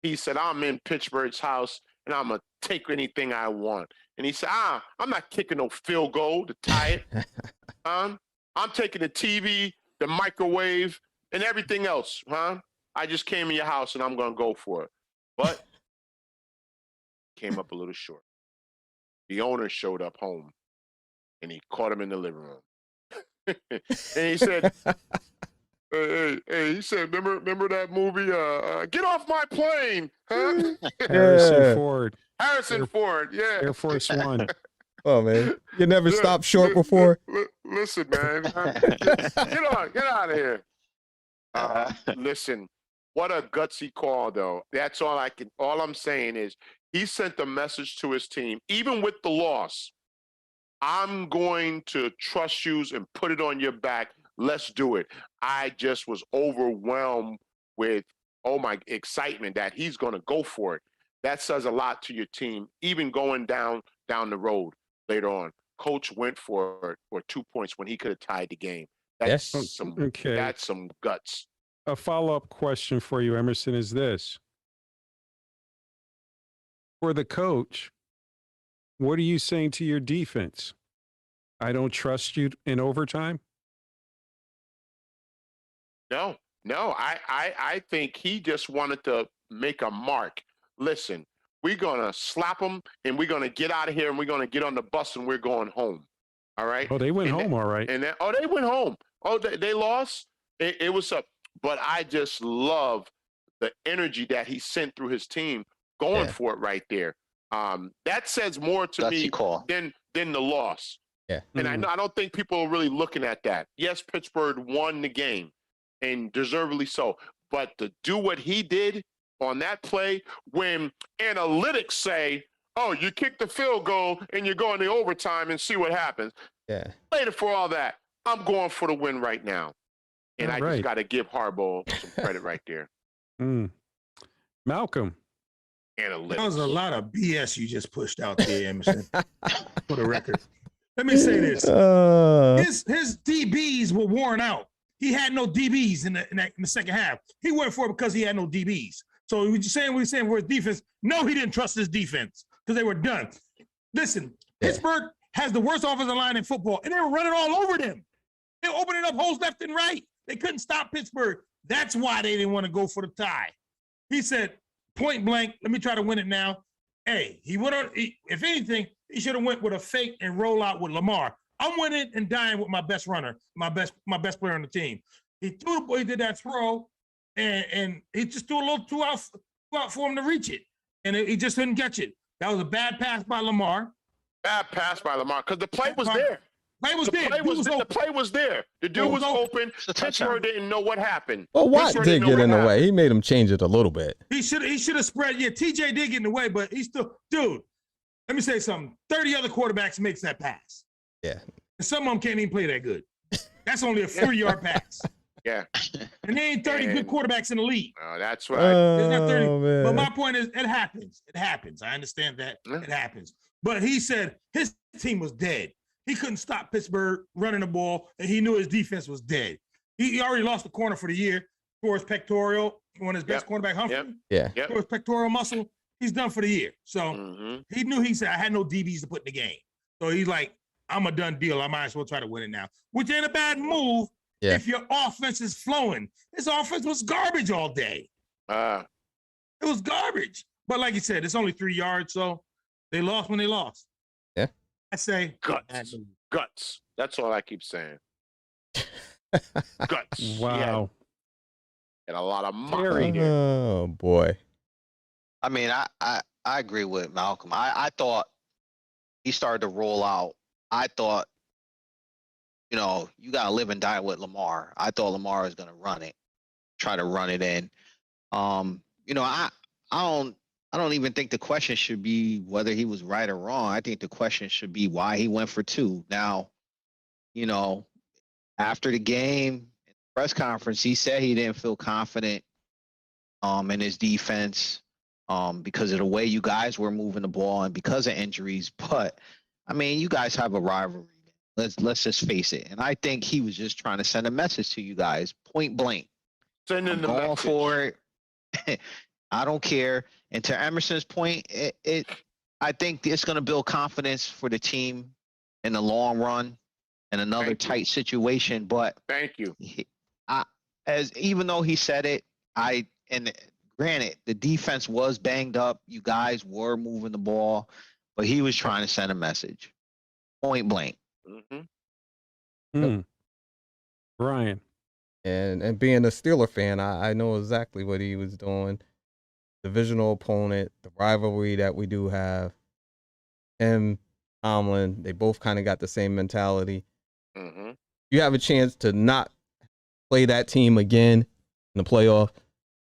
He said, I'm in Pittsburgh's house and I'm going to take anything I want. And he said, I'm not kicking no field goal to tie it. I'm taking the TV, the microwave, and everything else. I just came in your house and I'm going to go for it. But came up a little short. The owner showed up home and he caught him in the living room. And he said, hey, he said, remember that movie, Get Off My Plane, huh? Harrison Yeah. Ford, Harrison Ford, yeah. Air Force One. Oh man, you never Yeah, stopped short before. Listen, man. Get out of here. Listen, what a gutsy call, though. That's all I'm saying is he sent a message to his team, even with the loss. I'm going to trust you and put it on your back. Let's do it. I just was overwhelmed with, my excitement that he's going to go for it. That says a lot to your team, even going down the road later on. Coach went for it for 2 points when he could have tied the game. That's Yes. some guts. A follow-up question for you, Emerson, is this. For the coach, what are you saying to your defense? I don't trust you in overtime? No, I think he just wanted to make a mark. Listen, we're going to slap them, and we're going to get out of here, and we're going to get on the bus, and we're going home. All right? Oh, they went home all right. And then, they went home. Oh, they lost? It was up. But I just love the energy that he sent through his team going for it right there. That says more to me than the loss. Yeah. And I don't think people are really looking at that. Yes, Pittsburgh won the game, and deservedly so. But to do what he did on that play, when analytics say, oh, you kick the field goal and you're going to overtime and see what happens. Yeah. Later for all that, I'm going for the win right now. And I just got to give Harbaugh some credit right there. Malcolm. Analytics. That was a lot of BS you just pushed out there, Emerson, for the record. Let me say this. His DBs were worn out. He had no DBs in the second half. He went for it because he had no DBs. So we're saying for his defense. No, he didn't trust his defense because they were done. Listen, Pittsburgh has the worst offensive line in football, and they were running all over them. They were opening up holes left and right. They couldn't stop Pittsburgh. That's why they didn't want to go for the tie. He said, point blank, let me try to win it now. Hey, he went on. If anything, he should have went with a fake and roll out with Lamar. I'm winning and dying with my best runner, my best player on the team. He did that throw, and he just threw a little too out for him to reach it, and he just couldn't catch it. That was a bad pass by Lamar. Bad pass by Lamar because the play was there. The play was there. The dude was open. Pittsburgh didn't know what happened. Well, Watt did get in the way. He made him change it a little bit. He should have spread. Yeah, TJ did get in the way, but he still, dude. Let me say something. 30 other quarterbacks makes that pass. Yeah. And some of them can't even play that good. That's only a 40-yard pass. Yeah. And there ain't 30 good quarterbacks in the league. That's right. There's not 30. Man. But my point is, it happens. It happens. I understand that. It happens. But he said his team was dead. He couldn't stop Pittsburgh running the ball, and he knew his defense was dead. He already lost the corner for the year for his pectoral, one of his best cornerback, Humphrey. For his pectoral muscle, he's done for the year. So he knew, he said, I had no DBs to put in the game. So he's like, I'm a done deal. I might as well try to win it now, which ain't a bad move if your offense is flowing. His offense was garbage all day. It was garbage. But like you said, it's only 3 yards, so they lost when they lost. Yeah. I say guts. That's all I keep saying. Guts. Wow. And a lot of money. Oh boy. I mean, I agree with Malcolm. I thought he started to roll out. I thought, you got to live and die with Lamar. I thought Lamar was going to try to run it in. I don't even think the question should be whether he was right or wrong. I think the question should be why he went for 2. Now, after the game, press conference, he said he didn't feel confident in his defense because of the way you guys were moving the ball and because of injuries. But I mean, you guys have a rivalry. Let's just face it. And I think he was just trying to send a message to you guys, point blank. Sending the message. Going for it. I don't care. And to Emerson's point, I think it's going to build confidence for the team in the long run in another tight situation. But thank you. Even though he said it, and granted, the defense was banged up. You guys were moving the ball, but he was trying to send a message, point blank. Brian. And being a Steeler fan, I know exactly what he was doing. Divisional opponent, the rivalry that we do have. Him, Tomlin, they both kind of got the same mentality. You have a chance to not play that team again in the playoff.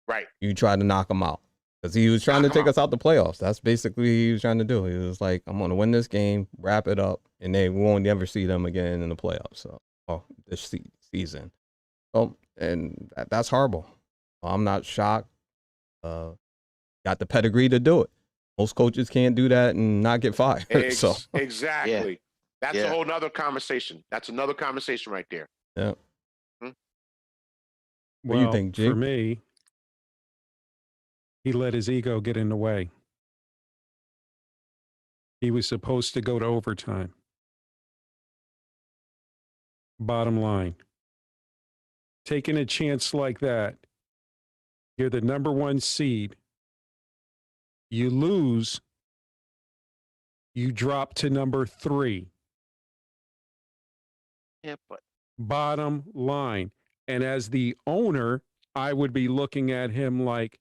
Right. You try to knock them out. Because he was trying to take us out the playoffs. That's basically what he was trying to do. He was like, I'm going to win this game, wrap it up, and we won't ever see them again in the playoffs. This season. And that's horrible. I'm not shocked. Got the pedigree to do it. Most coaches can't do that and not get fired. Exactly. That's a whole nother conversation. That's another conversation right there. Yeah. What do you think, Jake? For me, he let his ego get in the way. He was supposed to go to overtime. Bottom line. Taking a chance like that, you're the number 1 seed. You lose, you drop to number 3. Yeah, but Bottom line. And as the owner, I would be looking at him like,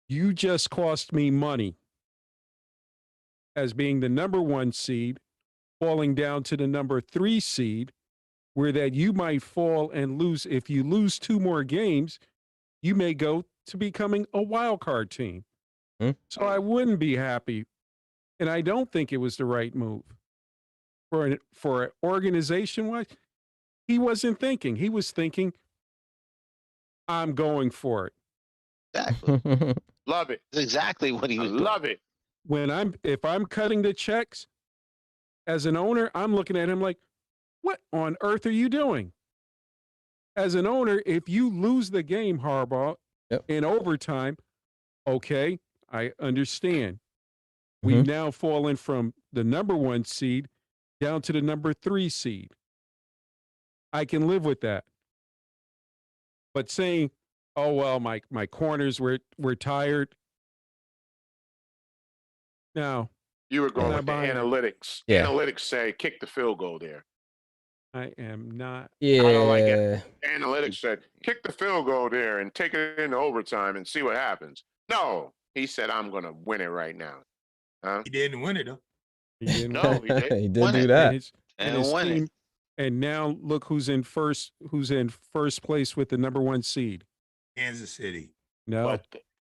you just cost me money as being the number 1 seed, falling down to the number 3 seed, where that you might fall and lose. If you lose 2 more games, you may go to becoming a wild card team. So I wouldn't be happy. And I don't think it was the right move. For an organization-wise, he wasn't thinking. He was thinking, I'm going for it. Exactly. love it. That's exactly what he I was doing. love it. If I'm cutting the checks as an owner, I'm looking at him like, what on earth are you doing? As an owner, if you lose the game, Harbaugh, in overtime, okay, I understand. We've now fallen from the number 1 seed down to the number 3 seed. I can live with that. But saying, oh, well, my corners were tired. No. You were going Not with the buying it. analytics. Yeah. Analytics say kick the field goal there. I am not. Yeah. I don't like it. Analytics said kick the field goal there and take it into overtime and see what happens. No, he said I'm going to win it right now. Huh? He didn't win it though. He didn't. No, he did. He did Won do it. that. And his win it. team. And now look who's in first place with the number 1 seed. Kansas City. No,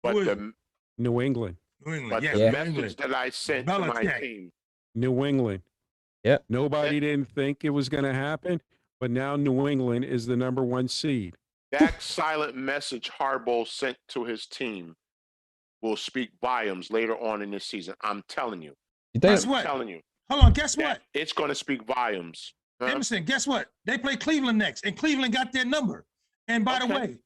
But Who is the New England. New England. but Yes, the New message England. that I sent to my Belichick. team. New England. Yep. Nobody didn't think it was going to happen, but now New England is the number 1 seed. That silent message Harbaugh sent to his team will speak volumes later on in this season. I'm telling you. You think? Guess what? I'm telling you. Hold on. Guess that what? It's going to speak volumes. Huh? Emerson, guess what? They play Cleveland next, and Cleveland got their number. And by the Okay. way,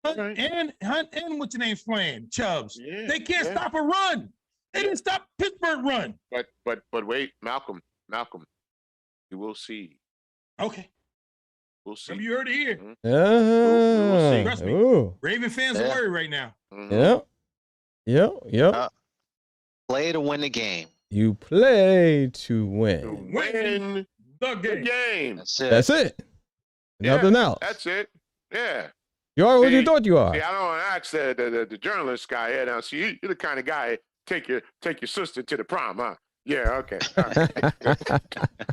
Hunt Right. and what's your name's playing? Chubbs. Yeah, They can't yeah. stop a run. They didn't stop Pittsburgh run. But wait, Malcolm, you will see. Okay. We'll see. You heard it here. Mhm. Yeah. Trust me. Ooh. Raven fans are Yeah. worried right now. Mhm. Yep. Play to win the game. You play to To win. win The the game. game. That's it. That's it. Yeah, Nothing else. That's it. Yeah. You are what you See- thought you are. See, I don't ask the journalist guy. Yeah, now see, you're the kind of guy take your sister to the prom, huh? Yeah, okay. All right.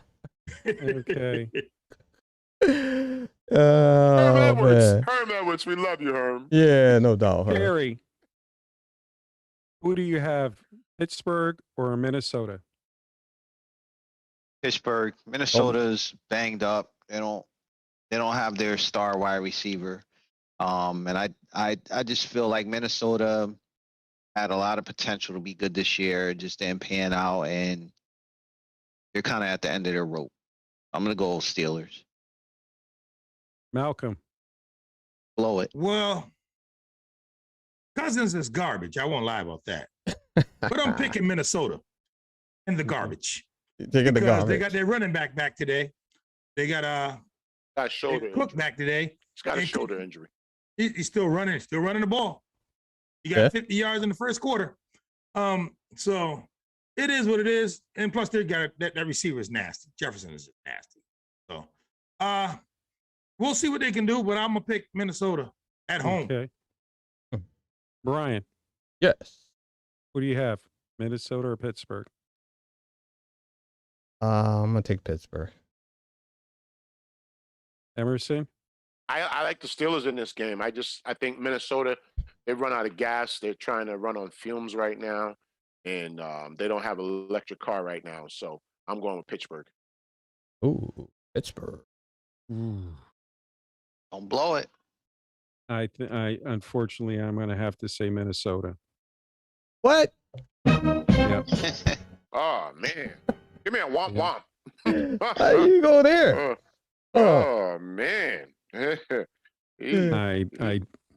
Okay. Herm Oh, Edwards. man. Herm Edwards, we love you, Herm. Yeah, no doubt. Huh? Gary, who do you have, Pittsburgh or Minnesota? Pittsburgh, Minnesota's banged up. They don't have their star wide receiver. And I just feel like Minnesota had a lot of potential to be good this year, just didn't pan out, and they're kind of at the end of their rope. I'm gonna go Steelers. Malcolm. Blow it. Well, Cousins is garbage. I won't lie about that. But I'm picking Minnesota and the garbage. Taking the Because garbage. they got their running back today. They got Got shoulder Cook injury. back today. He's got a and shoulder Cook- injury. He's still running the ball. He got Yeah. 50 yards in the first quarter. So it is what it is. And plus they got that receiver is nasty. Jefferson is nasty. So we'll see what they can do, but I'm gonna pick Minnesota at home. Okay. Brian, Yes. who do you have, Minnesota or Pittsburgh? I'm gonna take Pittsburgh. Emerson? I like the Steelers in this game. I think Minnesota, they run out of gas. They're trying to run on fumes right now, and they don't have an electric car right now. So I'm going with Pittsburgh. Ooh, Pittsburgh. Don't blow it. I unfortunately, I'm going to have to say Minnesota. What? Yep. Oh man, give me a womp womp. How you go there? Oh man. I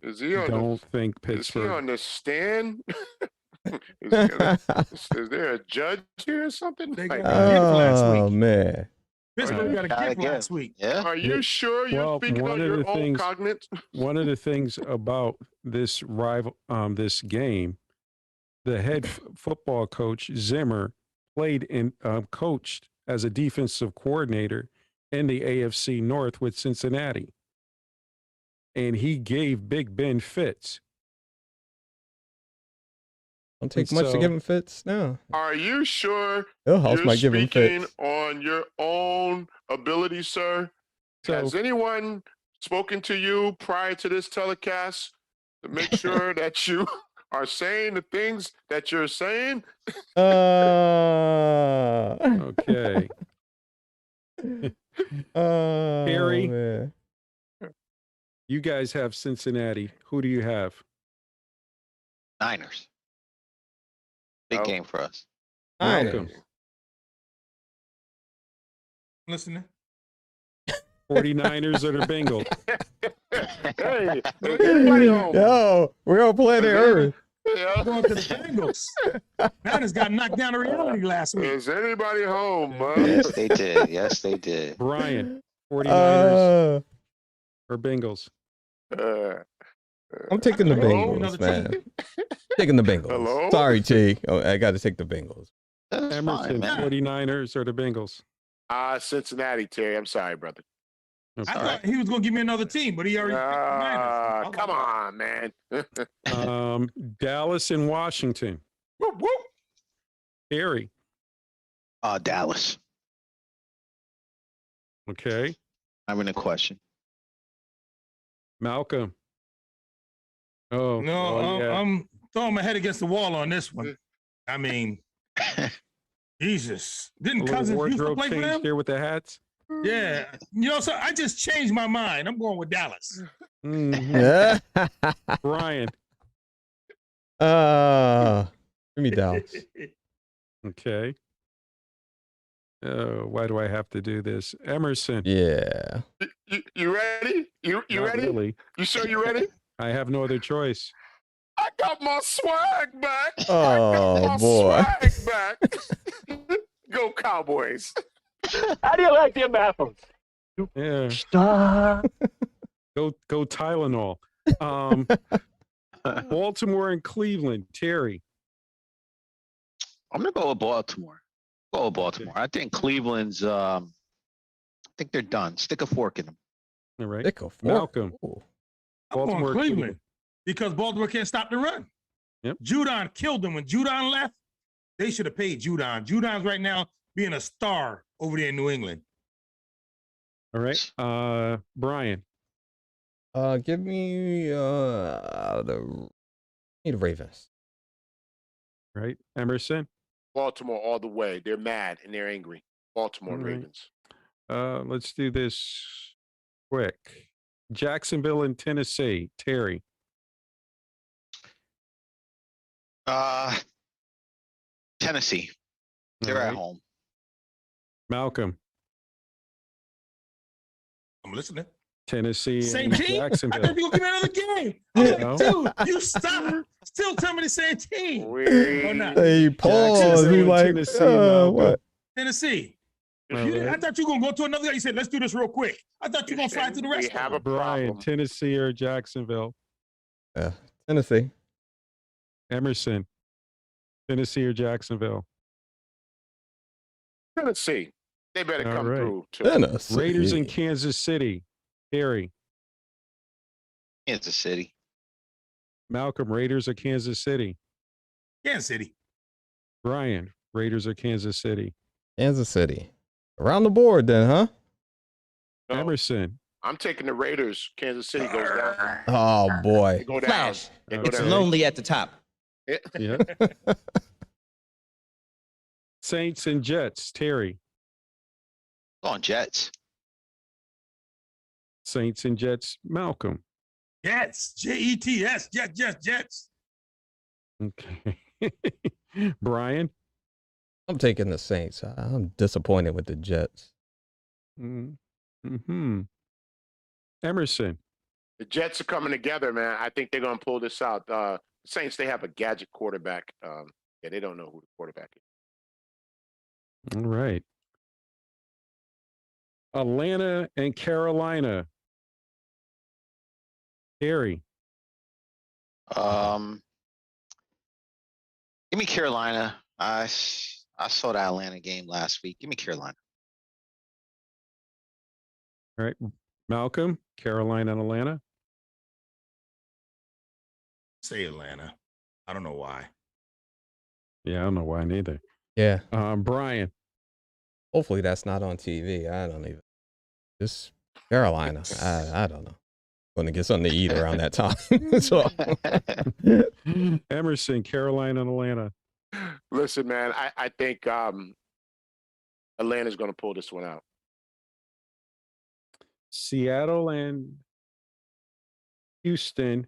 Is he on don't think is he Pittsburgh. on the stand? is there a judge here or something? They Like, got a gift last Oh week. man. Pittsburgh got a Gotta gift give. last week. Yeah. are you sure you're Well, speaking one on of your the own things- cognate? One of the things about this game, the head football coach, Zimmer, played and coached as a defensive coordinator in the AFC North with Cincinnati. And he gave Big Ben fits. Don't take And much to so- give him fits. No. Are you sure Hillhouse you're might give him speaking fits. on your own ability, sir? So- Has anyone spoken to you prior to this telecast to make sure that you are saying the things that you're saying? Okay. Harry? Man. You guys have Cincinnati. Who do you have? Niners. Big Oh. game for us. Malcolm. Listening. 49ers or the Bengals? Hey, is anybody home? Yo, we're on planet Earth. Yeah. Going to the Bengals. Niners got knocked down to reality last week. Is anybody home, man? Yes, they did. Yes, they did. Brian, 49ers Uh, or Bengals? I'm taking the Hello? Bengals, man. Taking the Bengals. Hello? Sorry, T. Oh, I got to take the Bengals. That's Emerson, fine, man. 49ers or the Bengals? Cincinnati, Terry. I'm sorry, brother. Okay. I thought he was going to give me another team, but he already picked the Niners. Come on, man. Dallas and Washington. Whoop, whoop. Harry. Dallas. Okay. I'm in a question. Malcolm. Oh, No, well, yeah. I'm throwing my head against the wall on this one. I mean, Jesus. A Didn't little Cousins used to wardrobe play for change them? there with the hats. Yeah. You know, so I just changed my mind. I'm going with Dallas. Mhm. Brian. Give me Dallas. Okay. Why do I have to do this? Emerson. Yeah. You ready? You Not ready? really. You sure you ready? I have no other choice. I got my swag back. Oh, my boy. swag back. Go Cowboys. How do you like them apples? Yeah. Stop. Go Tylenol. Baltimore and Cleveland. Terry. I'm gonna go with Baltimore. Go with Baltimore. I think Cleveland's. I think they're done. Stick a fork in them. All right. Pick a fork. Malcolm. Ooh. I'm going Baltimore, Cleveland because Baltimore can't stop the run. Yep. Judon killed them. When Judon left, they should have paid Judon. Judon's right now being a star over there in New England. All right. Brian. Give me the Ravens. Right. Emerson. Baltimore all the way. They're mad and they're angry. Baltimore All right. Ravens. Let's do this quick. Jacksonville and Tennessee. Terry. Tennessee. All They're at right. home. Malcolm. I'm listening. Tennessee Same and team? I Jacksonville. thought you were going to give me another game. No. Dude, you stop. Still tell me the same team. We- Or not. Hey, pause. Jacksonville He and like, Tennessee, Malcolm. what? Tennessee. All You- right. I thought you were going to go to another guy. You said, let's do this real quick. I thought you were going to fly to the We rest have of a them. Brian. problem. Tennessee or Jacksonville. Tennessee. Emerson. Tennessee or Jacksonville. Tennessee. They better All come right. through. Too. Tennessee. Raiders in Kansas City. Terry. Kansas City. Malcolm. Raiders or Kansas City. Kansas City. Brian. Raiders or Kansas City. Kansas City. Around the board then, huh? No, Emerson. I'm taking the Raiders. Kansas City goes down. Oh, They boy. go down. Flash. They go It's down. Lonely at the top. Yeah. Saints and Jets. Terry. Go on Jets. Saints and Jets. Malcolm. Jets. Jets. Jets. Okay. Brian. I'm taking the Saints. I'm disappointed with the Jets. Mm-hmm. Emerson. The Jets are coming together, man. I think they're going to pull this out. Saints, they have a gadget quarterback. Yeah, they don't know who the quarterback is. All right. Atlanta and Carolina. Terry. Give me Carolina. I saw the Atlanta game last week. Give me Carolina. All right. Malcolm, Carolina and Atlanta. Say Atlanta. I don't know why. Yeah, I don't know why neither. Yeah. Brian. Hopefully that's not on TV. I don't even. Just Carolina. I don't know. Going to get something to eat around that time. So. Emerson, Carolina and Atlanta. Listen, man, I think Atlanta's going to pull this one out. Seattle and Houston.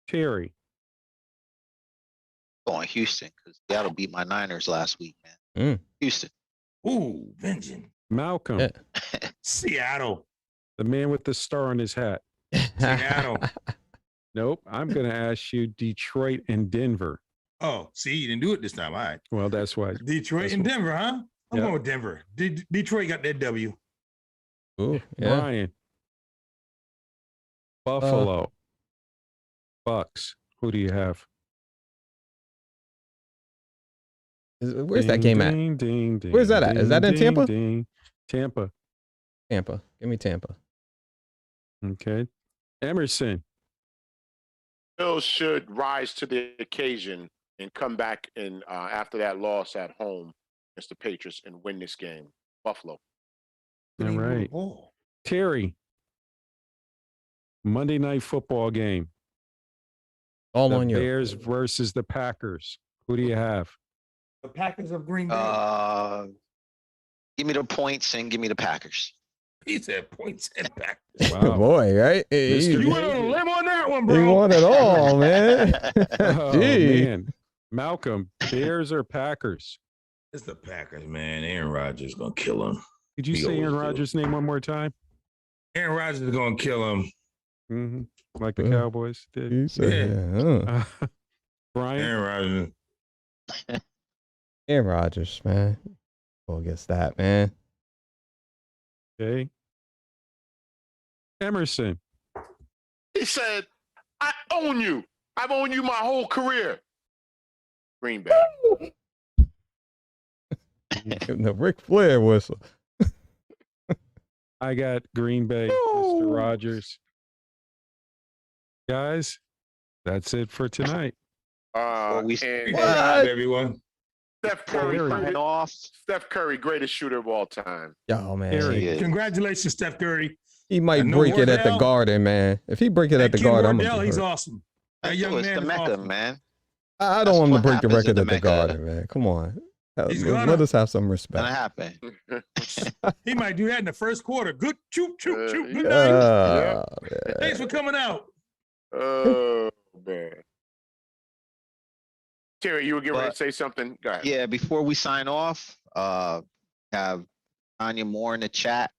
Terry. Going Houston because Seattle beat my Niners last week, man. Houston. Ooh, vengeance. Malcolm. Yeah. Seattle. The man with the star on his hat. Seattle. Nope. I'm going to ask you Detroit and Denver. Oh, see, you didn't do it this time. All right. Well, that's why. Detroit That's and what- Denver, huh? I'm Yeah. going with Denver. Detroit got that W. Ooh, yeah. Brian. Buffalo. Bucks. Who do you have? Where's that Ding, game at? ding, ding, ding, Where's that at? Is that in ding, Tampa? ding. Tampa. Tampa. Give me Tampa. Okay. Emerson. Bills should rise to the occasion and come back and after that loss at home against the Patriots and win this game. Buffalo. All right. Terry. Monday night football game. All The on you. Bears versus the Packers. Who do you have? The Packers of Green Bay. Give me the points and give me the Packers. He said points and Packers. Wow. Boy, right? Mr. You went on a limb on that one, He bro. won it all, man. Oh, Gee. man. Malcolm, Bears or Packers? It's the Packers, man. Aaron Rodgers is going to kill him. Could you He say always Aaron do. Rodgers' name one more time? Aaron Rodgers is going to kill him. Mm-hmm. Like the Yeah. Cowboys did. He said, yeah. Brian? Aaron Rodgers. Aaron Rodgers, man. Go against that, man. Okay. Emerson. He said, I own you. I've owned you my whole career. Green Bay. Give him the Ric Flair whistle. I got Green Bay, Oh. Mr. Rogers. Guys, that's it for tonight. Well, we- And Good job, everyone. Steph Before we Curry, sign off, Steph Curry, greatest shooter of all time. Oh, man. Harry. yeah. Congratulations, Steph Curry. He might And no break it at the Wardell. Garden, man. If he break it at That the kid Garden, I'm Wardell, going to he's be hurt. awesome. That young It's man the is Mecca, awesome. man. I don't That's want him to what break the happens record at the at the Mecca. Garden, man. Come on. He's Let gonna. us have some Gonna respect. happen. He might do that in the first quarter. Good, shoot. Good night. Man. Thanks for coming out. Oh, man. Terry, you were getting ready But- to say something? Go ahead. Yeah, before we sign off, have Tanya Moore in the chat.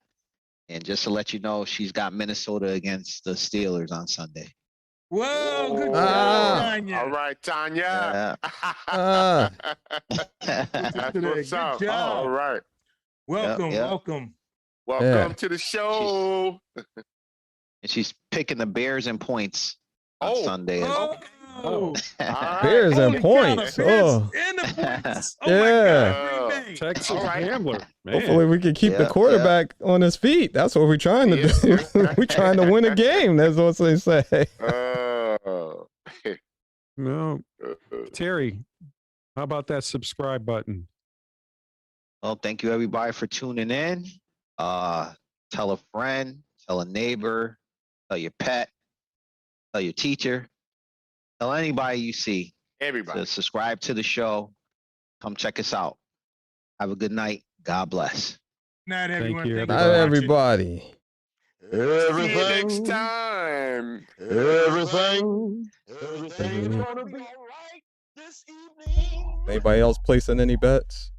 And just to let you know, she's got Minnesota against the Steelers on Sunday. Whoa, good job, Ah. Tanya. All right, Tanya. Ah. That's Today. what's Good up. job. All right. Welcome, Yep. welcome. Welcome Yeah. to the show. And she's picking the Bears and points on Oh. Sunday. Oh, All right. Bears and Holy cow, points. the Bears Oh. and the points. Oh Yeah. my God, Green Bay. Texas All right. Gambler. Man. Hopefully we can keep the Yeah, quarterback on his feet. That's what we're trying to do. We're trying to win a game. That's what they say. Oh. No. Terry, how about that subscribe button? Well, thank you everybody for tuning in. Tell a friend, tell a neighbor, tell your pet, tell your teacher, tell anybody you see Everybody. to subscribe to the show. Come check us out. Have a good night. God bless. Night, everyone. you, Thank Not for watching. everybody. See you Everything, next time. everything's gonna be all right this evening. Anybody else placing any bets?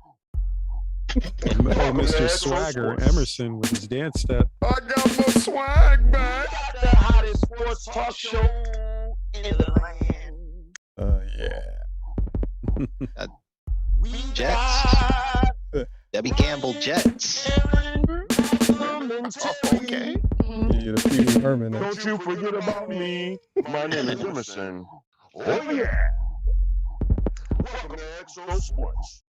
Oh, Mr. Swagger Emerson with his dance step. I got my swag back. Got the hottest sports talk show in the land. Yeah. We Jets. got Debbie Gamble Jets. Okay. You the Pee Wee Herman. Don't you forget about me. My name is Emerson. Oh yeah. Welcome to XO Sports.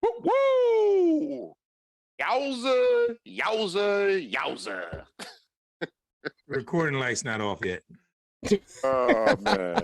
Woo! Yowza, yowza, yowza. Recording light's not off yet. Oh man.